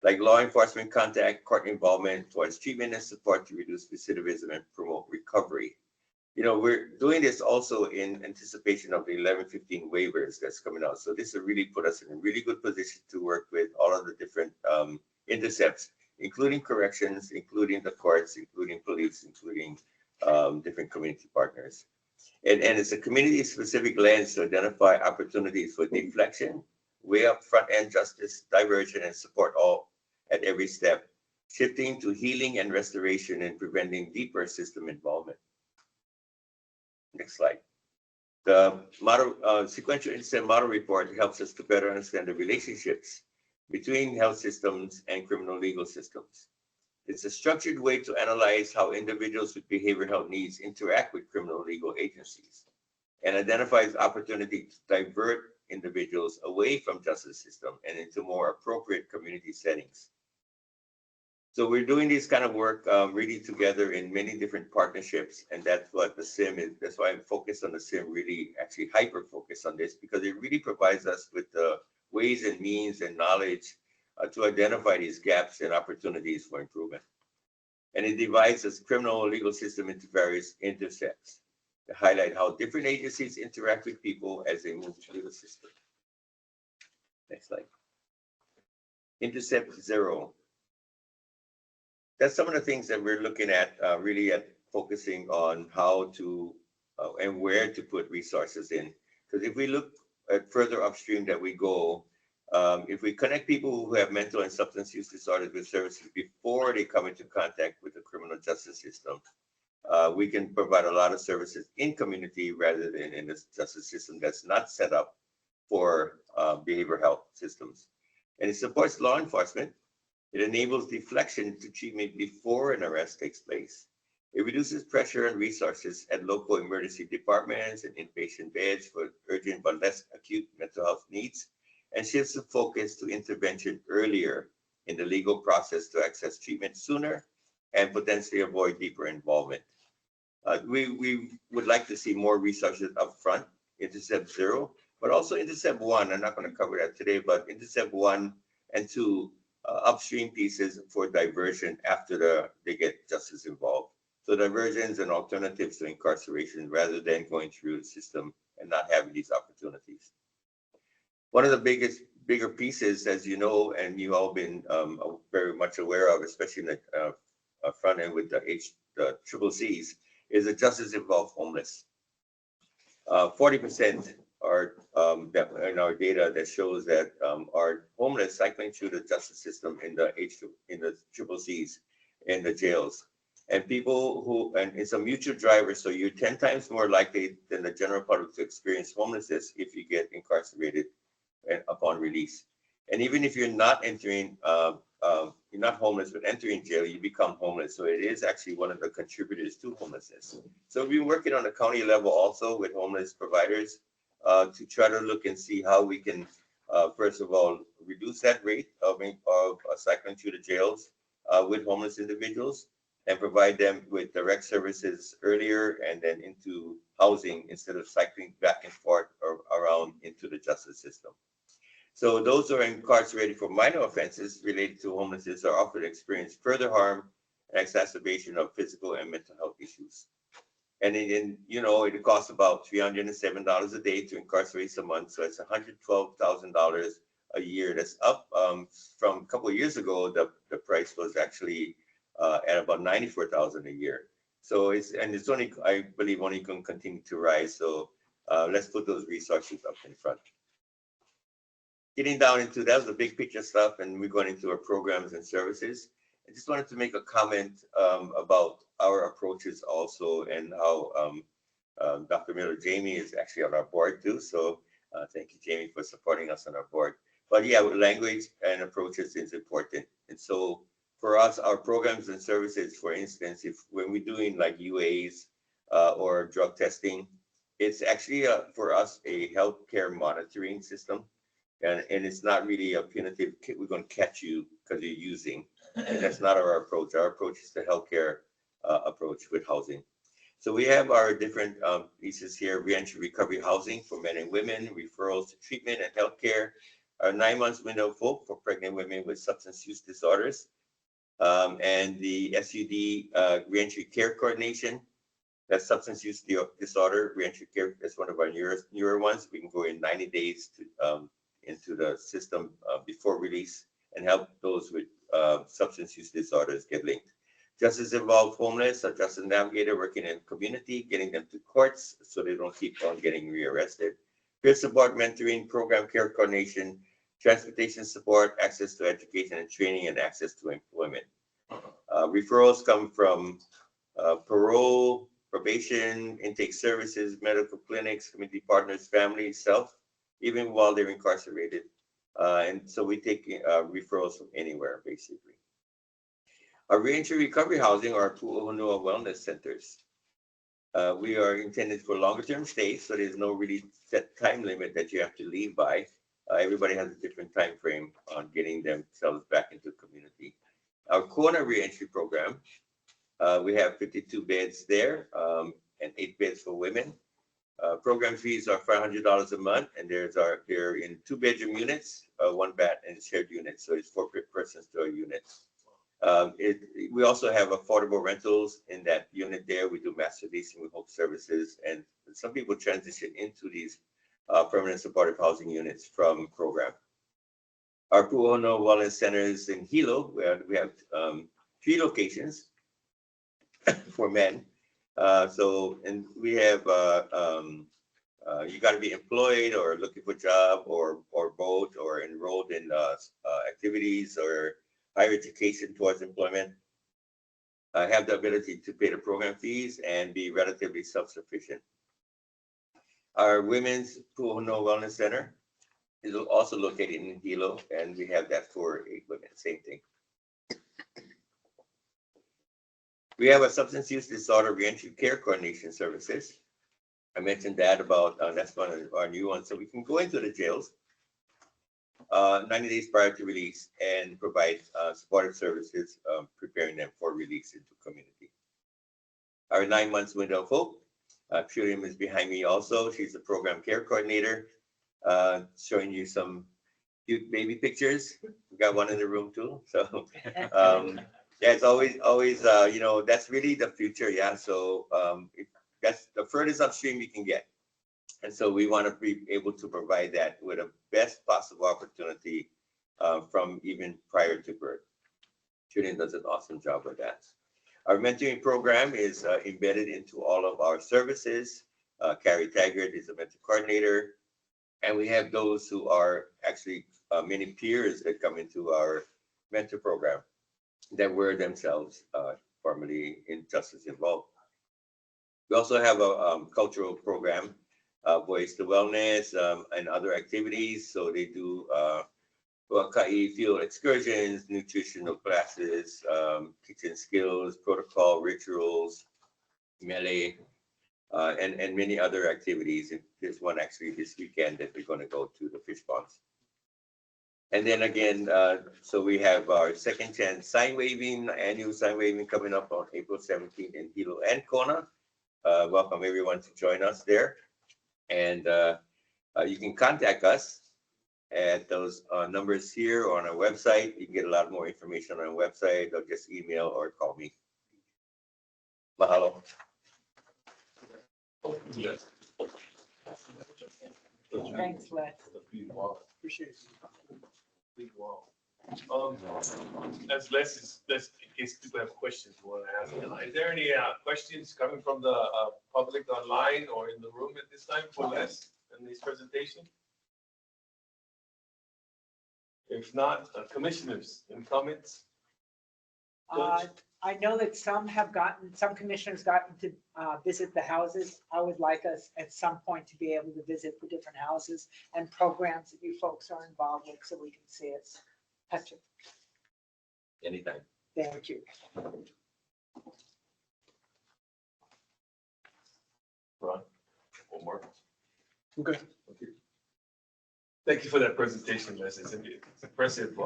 like law enforcement contact, court involvement towards treatment and support to reduce recidivism and promote recovery. We're doing this also in anticipation of the 1115 waivers that's coming out. So this will really put us in a really good position to work with all of the different intercepts, including corrections, including the courts, including police, including different community partners. And it's a community-specific lens to identify opportunities for deflection, way up front-end justice, diversion, and support all at every step, shifting to healing and restoration and preventing deeper system involvement. Next slide. The model, sequential incident model report helps us to better understand the relationships between health systems and criminal legal systems. It's a structured way to analyze how individuals with behavioral health needs interact with criminal legal agencies and identifies opportunity to divert individuals away from justice system and into more appropriate community settings. So we're doing this kind of work really together in many different partnerships, and that's what the SIM is. That's why I'm focused on the SIM, really actually hyper-focused on this, because it really provides us with the ways and means and knowledge to identify these gaps and opportunities for improvement. And it divides the criminal legal system into various intercepts to highlight how different agencies interact with people as they move through the system. Next slide. Intercept 0. That's some of the things that we're looking at, really at focusing on how to and where to put resources in. Because if we look at further upstream that we go, If we connect people who have mental and substance use disorders with services before they come into contact with the criminal justice system, we can provide a lot of services in community rather than in the justice system that's not set up for behavioral health systems. And it supports law enforcement. It enables deflection to treatment before an arrest takes place. It reduces pressure and resources at local emergency departments and inpatient beds for urgent but less acute mental health needs, and shifts the focus to intervention earlier in the legal process to access treatment sooner and potentially avoid deeper involvement. We would like to see more resources up front, Intercept 0, but also Intercept 1. I'm not going to cover that today, but Intercept 1 and 2 upstream pieces for diversion after they get justice involved. So diversions and alternatives to incarceration rather than going through the system and not having these opportunities. One of the bigger pieces, as you know, and you've all been very much aware of, especially in the front end with the triple C's, is the justice involved homeless. 40% are in our data that shows that are homeless cycling through the justice system in the triple C's in the jails. And people who, and it's a mutual driver, so you're 10 times more likely than the general public to experience homelessness if you get incarcerated upon release. And even if you're not entering, you're not homeless, but entering jail, you become homeless. So it is actually one of the contributors to homelessness. So we've been working on the county level also with homeless providers to try to look and see how we can, first of all, reduce that rate of cycling through the jails with homeless individuals and provide them with direct services earlier and then into housing instead of cycling back and forth or around into the justice system. So those who are incarcerated for minor offenses related to homelessness are often experience further harm and exacerbation of physical and mental health issues. And it costs about $307 a day to incarcerate someone. So it's $112,000 a year. That's up from a couple of years ago. The price was actually at about $94,000 a year. So it's only, I believe, only going to continue to rise. So let's put those resources up in front. Getting down into that was the big picture stuff, and we're going into our programs and services. I just wanted to make a comment about our approaches also, and how Dr. Miller Jamie is actually on our board too. So thank you, Jamie, for supporting us on our board. But yeah, language and approaches is important. And so for us, our programs and services, for instance, when we're doing like UAs or drug testing, it's actually for us a healthcare monitoring system. And it's not really a punitive, we're going to catch you because you're using. And that's not our approach. Our approach is the healthcare approach with housing. So we have our different pieces here: reentry recovery housing for men and women, referrals to treatment and healthcare, our 9 months window of hope for pregnant women with substance use disorders, and the SUD reentry care coordination. That's substance use disorder reentry care. That's one of our newer ones. We can go in 90 days to into the system before release and help those with substance use disorders get linked. Justice involved homeless, a justice navigator working in community, getting them to courts so they don't keep on getting rearrested. Peer support, mentoring, program care coordination, transportation support, access to education and training, and access to employment. Referrals come from parole, probation, intake services, medical clinics, community partners, families, self, even while they're incarcerated. And so we take referrals from anywhere, basically. Our reentry recovery housing are Pu'uhonua wellness centers. We are intended for longer term stays, so there's no really set time limit that you have to leave by. Everybody has a different time frame on getting themselves back into the community. Our Kona reentry program, we have 52 beds there and 8 beds for women. Program fees are $500 a month, and they're in 2-bedroom units, 1 bath, and shared units. So it's 4 persons to a unit. We also have affordable rentals in that unit there. We do master leasing with Hope Services, and some people transition into these permanent supportive housing units from program. Our Pu'uhonua Wellness Centers in Hilo, where we have 3 locations for men. And we have You got to be employed or looking for a job or both, or enrolled in activities or higher education towards employment. Have the ability to pay the program fees and be relatively self-sufficient. Our Women's Puhonua Wellness Center is also located in Hilo, and we have that for 8 women, same thing. We have a substance use disorder reentry care coordination services. I mentioned that about, that's one of our new ones. So we can go into the jails 90 days prior to release and provide supportive services, preparing them for release into community. Our 9 months window of hope, Shuriam is behind me also. She's the program care coordinator, showing you some cute baby pictures. We got one in the room too. So yeah, it's always, you know, that's really the future. Yeah. So that's the furthest upstream we can get. And so we want to be able to provide that with the best possible opportunity from even prior to birth. Julian does an awesome job with that. Our mentoring program is embedded into all of our services. Carrie Taggart is a mentor coordinator. And we have those who are actually many peers that come into our mentor program that were themselves formerly in justice involved. We also have a cultural program, Voice to Wellness, and other activities. So they do waka'i field excursions, nutritional classes, kitchen skills, protocol, rituals, melee, and many other activities. There's one actually this weekend that we're going to go to the fish ponds. And then again, so we have our second chance sign waving, annual sign waving coming up on April 17th in Hilo and Kona. Welcome everyone to join us there. And you can contact us at those numbers here or on our website. You can get a lot more information on our website, or just email or call me. Mahalo. Yes. Thanks, Les. Appreciate it. As Les is, in case people have questions, we want to ask them. Is there any questions coming from the public online or in the room at this time for Les in this presentation? If not, commissioners, any comments? I know that some commissioners gotten to visit the houses. I would like us at some point to be able to visit the different houses and programs that you folks are involved with so we can see it. Touch it. Anytime. Thank you. Ron, one more. Okay. Thank you for that presentation, Les. It's impressive.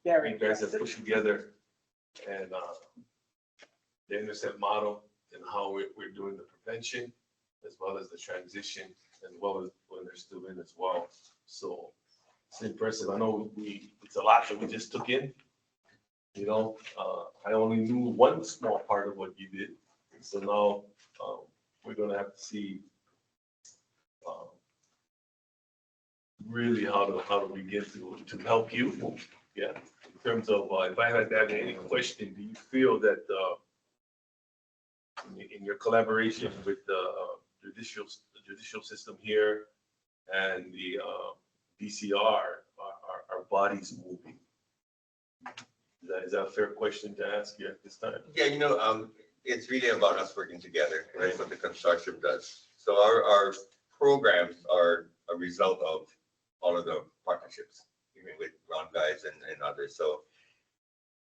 Very You guys have impressive. pushed together and the intercept model and how we're doing the prevention as well as the transition as well as when they're still in as well. So it's impressive. I know it's a lot that we just took in. You know, I only knew one small part of what you did. So now we're gonna have to see really how to begin to help you. Yeah, in terms of if I had to have any question, do you feel that in your collaboration with the judicial system here and the DCR, are bodies moving? Is that a fair question to ask you at this time? Yeah, you know, it's really about us working together. That's what the consortium does. So our programs are a result of all of the partnerships, even with Ron guys and others. So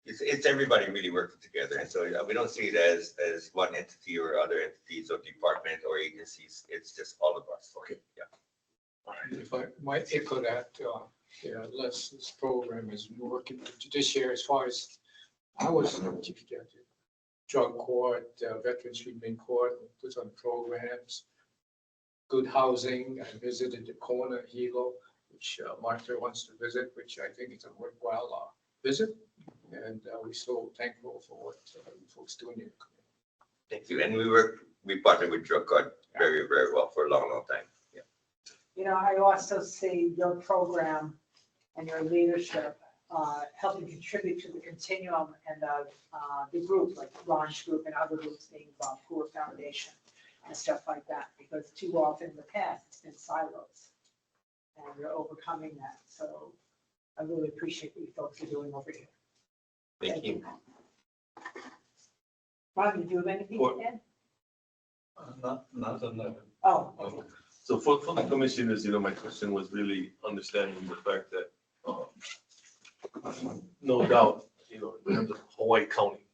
it's everybody really working together. And so we don't see it as one entity or other entities or department or agencies. It's just all of us. Okay. Yeah. All right. If I might echo that, yeah, this program is working with judiciary as far as I was chief judge, drug court, veterans treatment court, puts on programs, good housing. I visited the Kona Hilo, which Martha wants to visit, which I think is a worthwhile visit. And we're so thankful for what you folks do in your community. Thank you. And we partner with drug court very, very well for a long, long time. Yeah. You know, I also see your program and your leadership helping contribute to the continuum and the group, like Ron's group and other groups being involved, Poor Foundation. and stuff like that, because too often in the past, it's been silos. And we're overcoming that, so I really appreciate what you folks are doing over here. Thank you. Ron, did you have anything to add? Not on that. Oh, okay. So for the commissioners, my question was really understanding the fact that, no doubt, in terms of Hawaii County,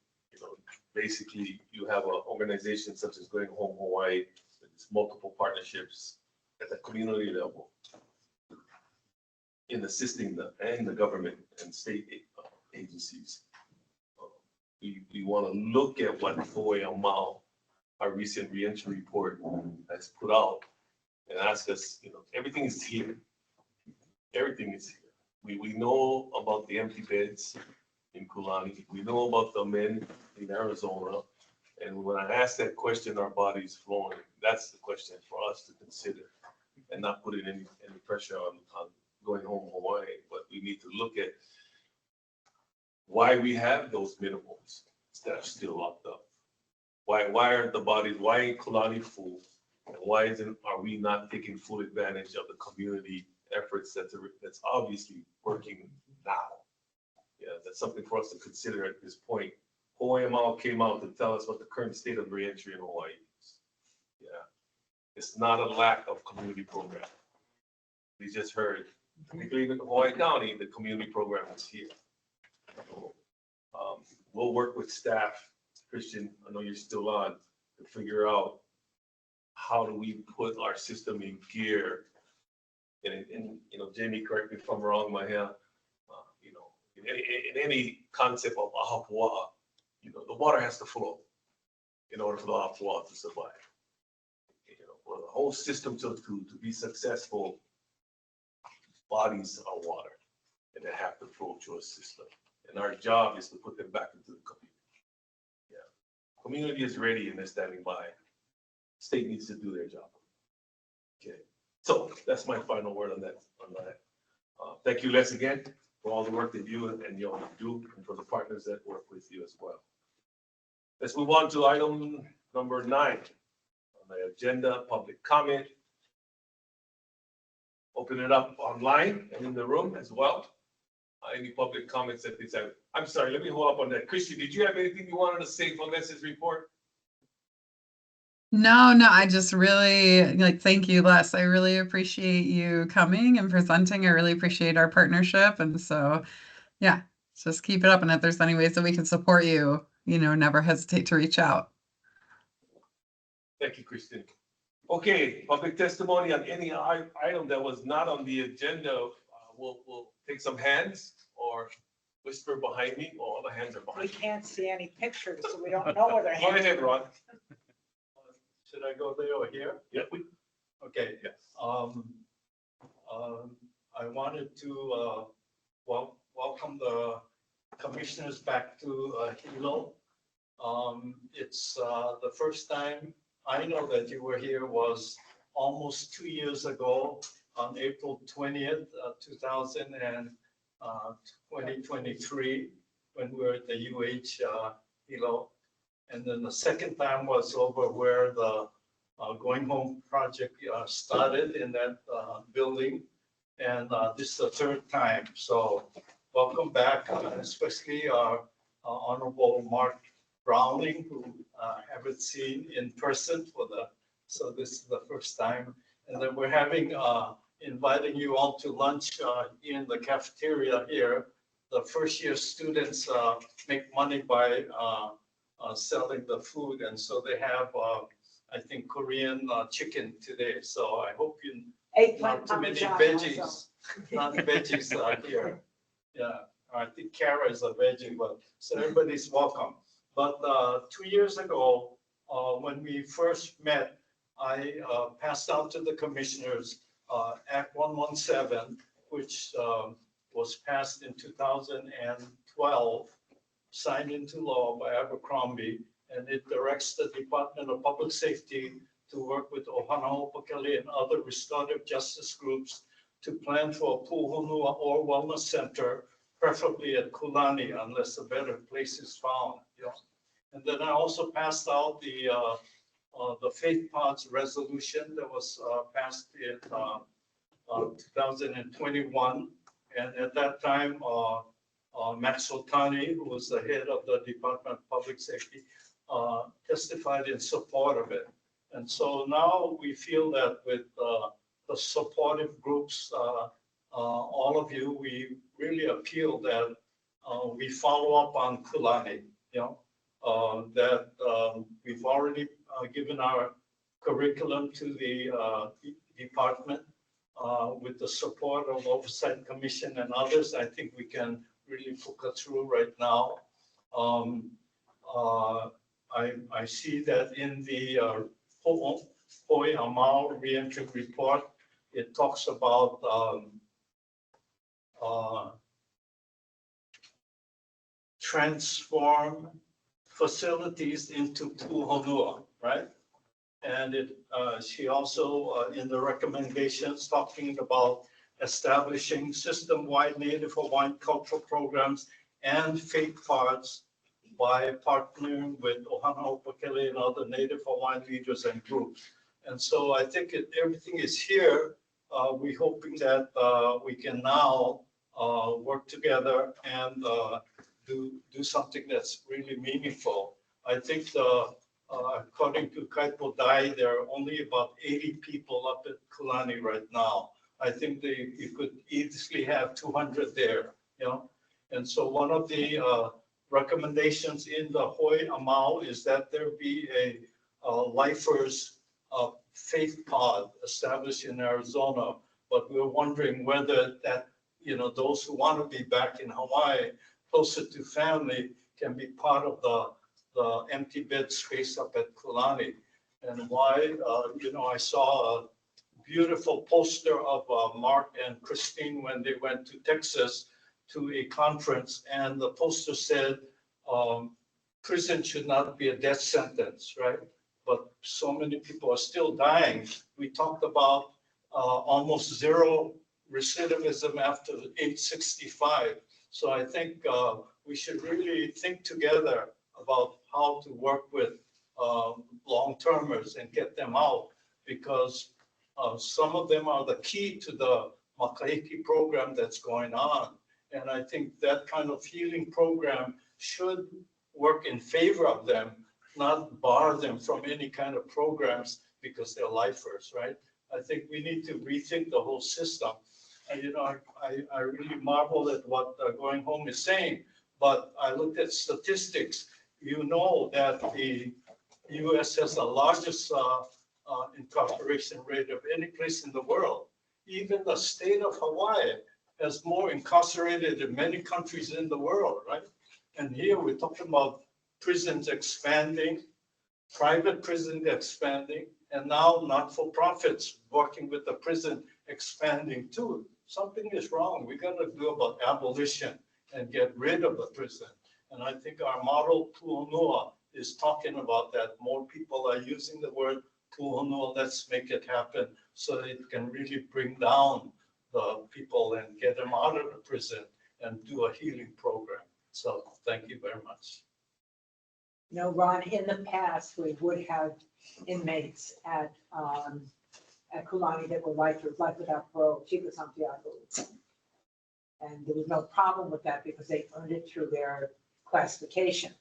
basically you have an organization such as Going Home Hawaii, with multiple partnerships at the community level in assisting the government and state agencies. We want to look at what Hawaii Mao, our recent reentry report, has put out and ask us, everything is here. Everything is here. We know about the empty beds in Kulani. We know about the men in Arizona. And when I ask that question, our body's flowing. That's the question for us to consider and not putting any pressure on Going Home Hawaii. But we need to look at why we have those minimums that are still locked up. Why aren't the bodies, why ain't Kulani full? And why are we not taking full advantage of the community efforts that's obviously working now? Yeah, that's something for us to consider at this point. Hawaii Mao came out to tell us what the current state of reentry in Hawaii is. Yeah, it's not a lack of community program. We just heard, particularly in Hawaii County, the community program is here. So, we'll work with staff, Christian, I know you're still on, to figure out how do we put our system in gear. And Jamie, correct me if I'm wrong, Mahia, in any concept of ahapua'a, the water has to flow in order for the ahapua'a to survive. For the whole system to be successful, bodies are water, and they have to flow through a system. And our job is to put them back into the community. Yeah, community is ready and they're standing by. State needs to do their job. Okay, so that's my final word on that. Thank you, Les, again, for all the work that you and y'all do, and for the partners that work with you as well. Let's move on to item number 9 on the agenda, public comment. Open it up online and in the room as well. Any public comments at this time? I'm sorry, let me hold up on that. Christian, did you have anything you wanted to say for Les's report? No, I just really thank you, Les. I really appreciate you coming and presenting. I really appreciate our partnership. And so, yeah, just keep it up. And if there's any ways that we can support you, never hesitate to reach out. Thank you, Christian. Okay, public testimony on any item that was not on the agenda. We'll take some hands or whisper behind me. Oh, all the hands are We behind me. can't see any pictures, so we don't know whether. Go ahead, Ron. Should I go there or here? Yep. Okay. Yes. I wanted to welcome the commissioners back to Hilo. It's the first time I know that you were here was almost 2 years ago on April 20th, 2023, when we were at the Hilo. And then the second time was over where the Going Home project started in that building. And this is the third time. So welcome back, especially our Honorable Mark Browning, who I haven't seen in person so this is the first time. And then we're inviting you all to lunch in the cafeteria here. The first year students make money by selling the food. And so they have, I think, Korean chicken today. So I hope you, not too many veggies, not veggies here. Yeah, I think Kara is a veggie, but so everybody's welcome. But 2 years ago, when we first met, I passed out to the commissioners Act 117, which was passed in 2012, signed into law by Abercrombie, and it directs the Department of Public Safety to work with Ohana Hopakali and other restorative justice groups to plan for a puhonua or wellness center, preferably at Kulani, unless a better place is found. And then I also passed out the the Faith Pods resolution that was passed in 2021. And at that time, Max Otani, who was the head of the Department of Public Safety, testified in support of it. And so now we feel that with the supportive groups, all of you, we really appeal that we follow up on Kulani, that we've already given our curriculum to the department with the support of Oversight Commission and others. I think we can really focus through right now. I see that in the Hoi Amal reentry report, it talks about transform facilities into puhonua, right? And she also, in the recommendations, talking about establishing system-wide Native Hawaiian cultural programs and faith pods by partnering with Ohana Opakele and other Native Hawaiian leaders and groups. And so I think everything is here. We're hoping that we can now work together and do something that's really meaningful. I think according to Kaipo Dai, there are only about 80 people up at Kulani right now. I think you could easily have 200 there, And so one of the recommendations in the Hoi Amal is that there be a lifers faith pod established in Arizona. But we're wondering whether that, those who want to be back in Hawaii, closer to family, can be part of the empty bed space up at Kulani. And why, I saw a beautiful poster of Mark and Christine when they went to Texas to a conference, and the poster said, prison should not be a death sentence, right? But so many people are still dying. We talked about almost zero recidivism after age 65. So I think we should really think together about how to work with long-termers and get them out, because some of them are the key to the Makahiki program that's going on. And I think that kind of healing program should work in favor of them, not bar them from any kind of programs because they're lifers, right? I think we need to rethink the whole system. And, I really marvel at what Going Home is saying, but I looked at statistics. That the US has the largest incarceration rate of any place in the world. Even the state of Hawaii has more incarcerated than many countries in the world, right? And here we're talking about prisons expanding, private prisons expanding, and now not-for-profits working with the prison expanding too. Something is wrong. We got to do about abolition and get rid of the prison. And I think our model puhonua is talking about that. More people are using the word puhonua. Let's make it happen so that it can really bring down the people and get them out of the prison and do a healing program. So thank you very much. Ron, in the past, we would have inmates at Kulani that were life without parole, Chico Santiago. And there was no problem with that because they earned it through their classification.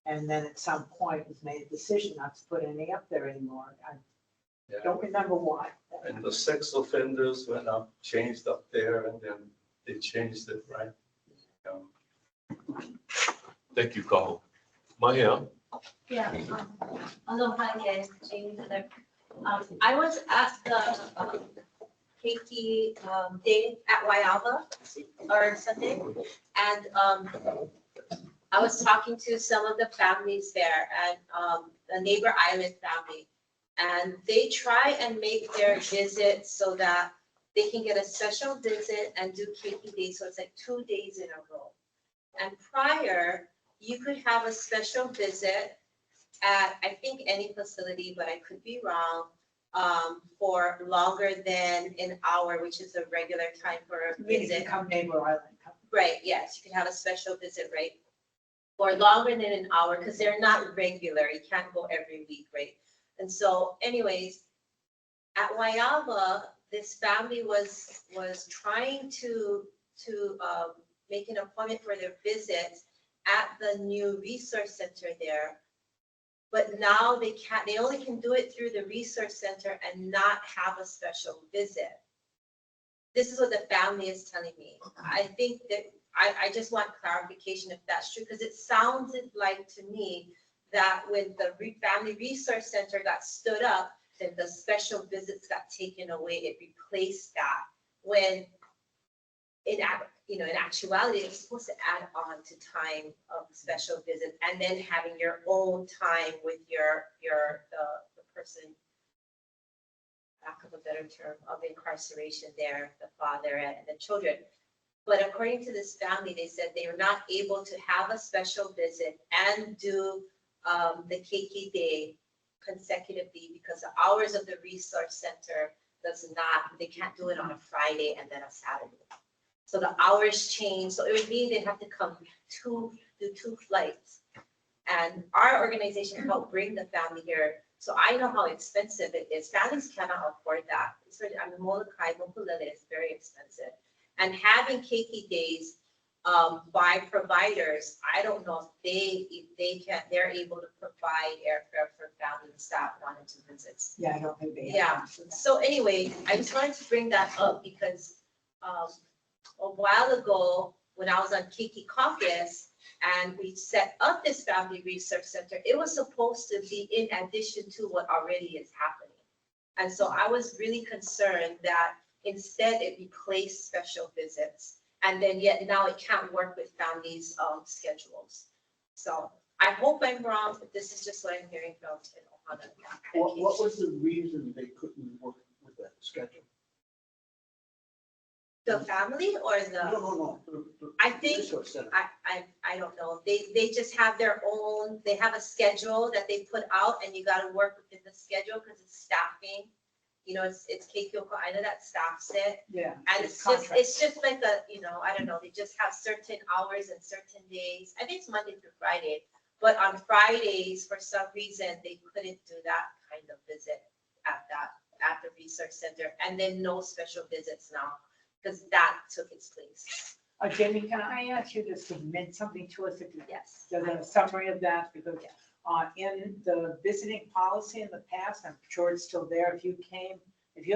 And then at some point, it was made a decision not to put any up there anymore. I don't remember why. And the sex offenders went up, changed up there, and then they changed it, right? Thank you, Kaho. Mahia. Yeah. Aloha again, Jamie Heather. I was at the Keiki day at Waialva or Sunday, and I was talking to some of the families there and the neighbor island family, and they try and make their visit so that they can get a special visit and do Keiki Day, so it's like 2 days in a row. And prior, you could have a special visit at, I think, any facility, but I could be wrong, for longer than an hour, which is a regular time for a visit. Come neighbor island. Right, yes, you can have a special visit, right? Or longer than an hour, because they're not regular, you can't go every week, right? And so anyways, at Waiava, this family was trying to make an appointment for their visit at the new resource center there. But now they can't, they only can do it through the resource center and not have a special visit. This is what the family is telling me. I think that, I just want clarification if that's true, because it sounded like to me that when the family resource center got stood up, then the special visits got taken away. It replaced that. When in actuality, it's supposed to add on to time of special visits and then having your own time with the person, lack of a better term, of incarceration there, the father and the children. But according to this family, they said they were not able to have a special visit and do the keiki day consecutively because the hours of the resource center they can't do it on a Friday and then a Saturday. So the hours change. So it would mean they'd have to come do two flights. And our organization helped bring the family here. So I know how expensive it is. Families cannot afford that. I mean, Molokai, Mokulele is very expensive. And having keiki days by providers, I don't know if they're able to provide airfare for families that wanted to visit. Yeah, I don't think they have. Yeah. So anyway, I just wanted to bring that up because a while ago, when I was on Kiki Caucus and we set up this family research center, it was supposed to be in addition to what already is happening. And so I was really concerned that instead it replaced special visits. And then yet now it can't work with families' schedules. So I hope I'm wrong, but this is just what I'm hearing from Ohana. What was the reason they couldn't work with that schedule? The family or the? No. I think, Resource center. I don't know. They just have their own, they have a schedule that they put out and you gotta work within the schedule because it's staffing. You know, it's Kekioko Aina that staffs it. Yeah. And it's just like I don't know, they just have certain hours and certain days. I think it's Monday through Friday. But on Fridays, for some reason, they couldn't do that kind of visit at the research center. And then no special visits now, because that took its place. Jamie, can I ask you to submit something to us? Yes. There's a summary of that, because in the visiting policy in the past, I'm sure it's still there, if you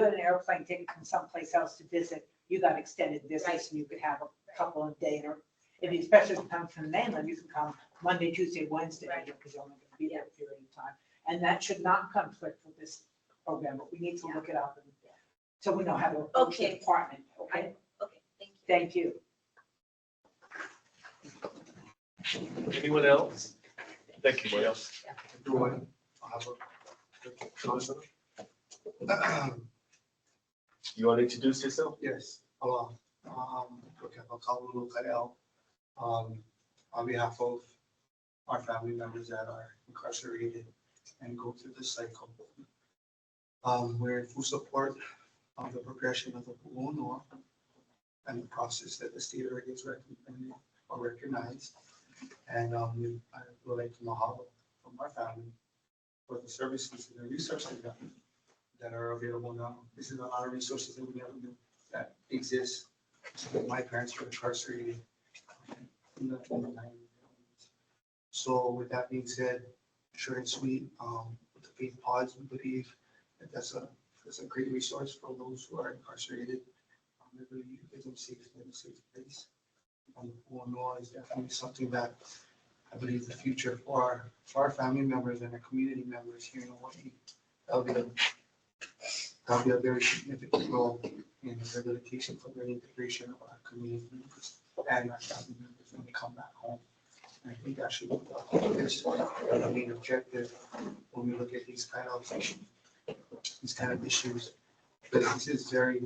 had an airplane ticket from someplace else to visit, you got extended visits, Right. and you could have a couple of days, or if you especially come from the mainland, you can come Monday, Tuesday, Wednesday, Right. because you're only going to be there a period of time. And that should not conflict with this program, but we need to look it up, so we know how to approach the Okay. department, okay? Okay, thank you. Thank you. Anyone else? Thank you, Mario. Everyone, I have a comment. You want to introduce yourself? Yes, hello. Kaulu Kael. On behalf of our family members that are incarcerated and go through this cycle. We're in full support of the progression of the Pu'uno and the process that the state already has recommended or recognized. And I would like to mahalo from our family for the services and the resources that are available now. This is a lot of resources that we never knew that exist. My parents were incarcerated in the 90s. So with that being said, short and sweet, with the faith pods, we believe that that's a great resource for those who are incarcerated. It really gives them in a safe place. Pu'uno is definitely something that I believe the future for our family members and our community members here in Hawaii. That'll be a very significant role in rehabilitation for the integration of our community members and our family members when they come back home. And I think that should be the main objective when we look at these kind of issues. Because this is very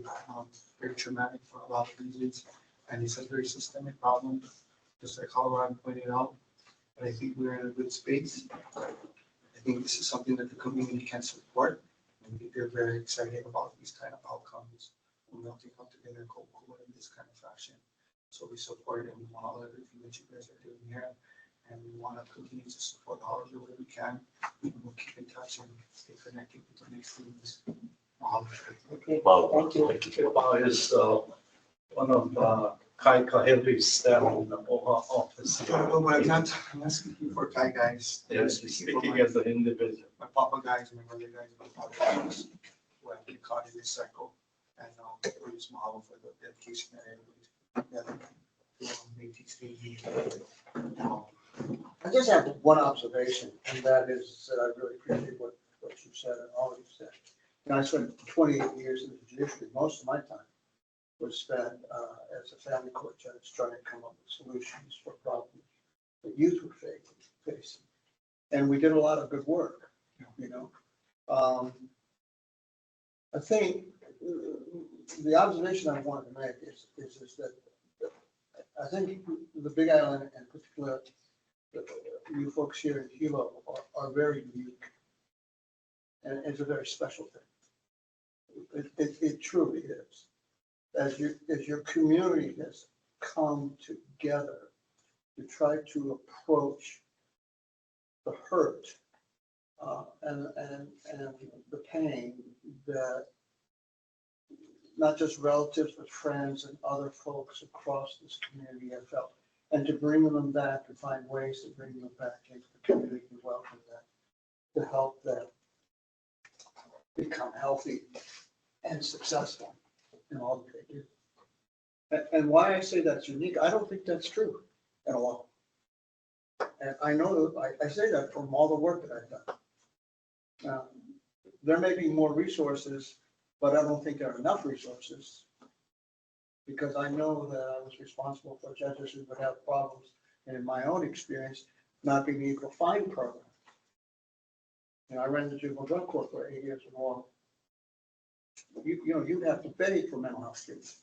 traumatic for a lot of reasons, and it's a very systemic problem, just like Colorado pointed out. But I think we're in a good space. I think this is something that the community can support. I think they're very excited about these kind of outcomes when we all come together in this kind of fashion. So we support and model everything that you guys are doing here. And we want to continue to support all of you where we can. And we'll keep in touch and stay connected with the next things. Okay, Well, thank you. Kipa is one of Kai Kaheli's staff in the OHA office. No, but I'm not speaking for Thai guys. I'm Yes, speaking for speaking as an individual. my papa guys, my brother guys, my father guys, who have been caught in this cycle. And we're just model for the dedication that everybody's together. Make these things. I just have one observation, and that is that I really appreciate what you said and all you said. You know, I spent 28 years in the judiciary. Most of my time was spent as a family court judge trying to come up with solutions for problems that youth were facing. And we did a lot of good work, you know. I think the observation I wanted to make is that I think the Big Island, and particularly you folks here in Hilo, are very unique. And it's a very special thing. It truly is. As your community has come together to try to approach the hurt and the pain that not just relatives, but friends and other folks across this community have felt, and to bring them back, to find ways to bring them back into the community, to welcome them, to help them become healthy and successful in all that they do. And why I say that's unique, I don't think that's true at all. And I know, I say that from all the work that I've done. Now, there may be more resources, but I don't think there are enough resources, because I know that I was responsible for judges who would have problems, and in my own experience, not being able to find programs. You know, I ran the juvenile drug court for 8 years or more. You know, you'd have to pay for mental health treatment.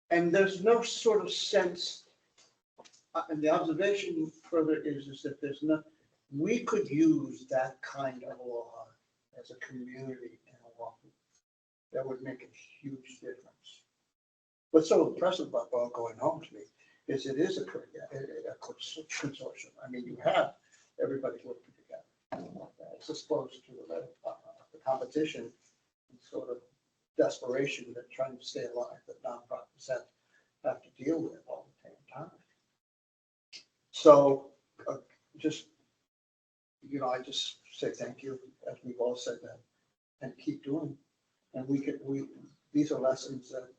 And there's no sort of sense, and the observation further is that there's no, we could use that kind of law as a community in Oahu. That would make a huge difference. What's so impressive about going home to me is it is a consortium. I mean, you have everybody working together. It's opposed to the competition and sort of desperation that trying to stay alive that nonprofits have to deal with all the time. So just, you know, I just say thank you, as we've all said that, and keep doing. And these are lessons that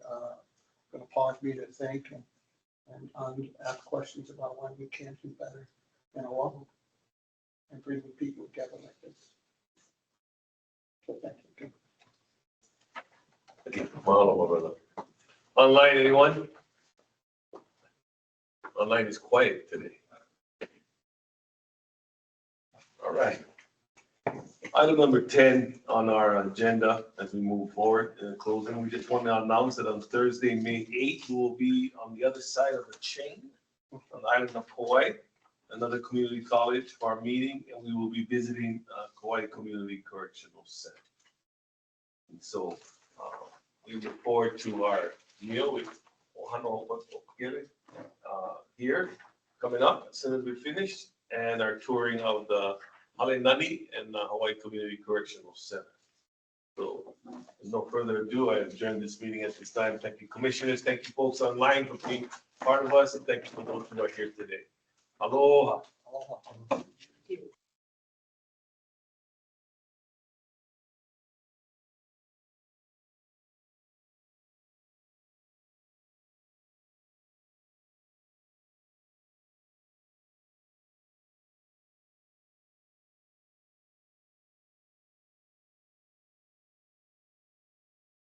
going to pause me to think and ask questions about why we can't do better in Oahu and bring the people together like this. So thank you. Okay, follow over. Online, anyone? Online is quiet today. All right. Item number 10 on our agenda as we move forward in closing, we just want to announce that on Thursday, May 8th, we will be on the other side of the chain on the island of Hawaii, another community college for our meeting, and we will be visiting Kauai Community Correctional Center. And so we look forward to our meal with Ohana here coming up as soon as we finish, and our touring of the Hale Nani and the Hawaii Community Correctional Center. So with no further ado, I adjourn this meeting at this time. Thank you, commissioners. Thank you, folks online, for being part of us, and thank you for those who are here today. Aloha. Aloha.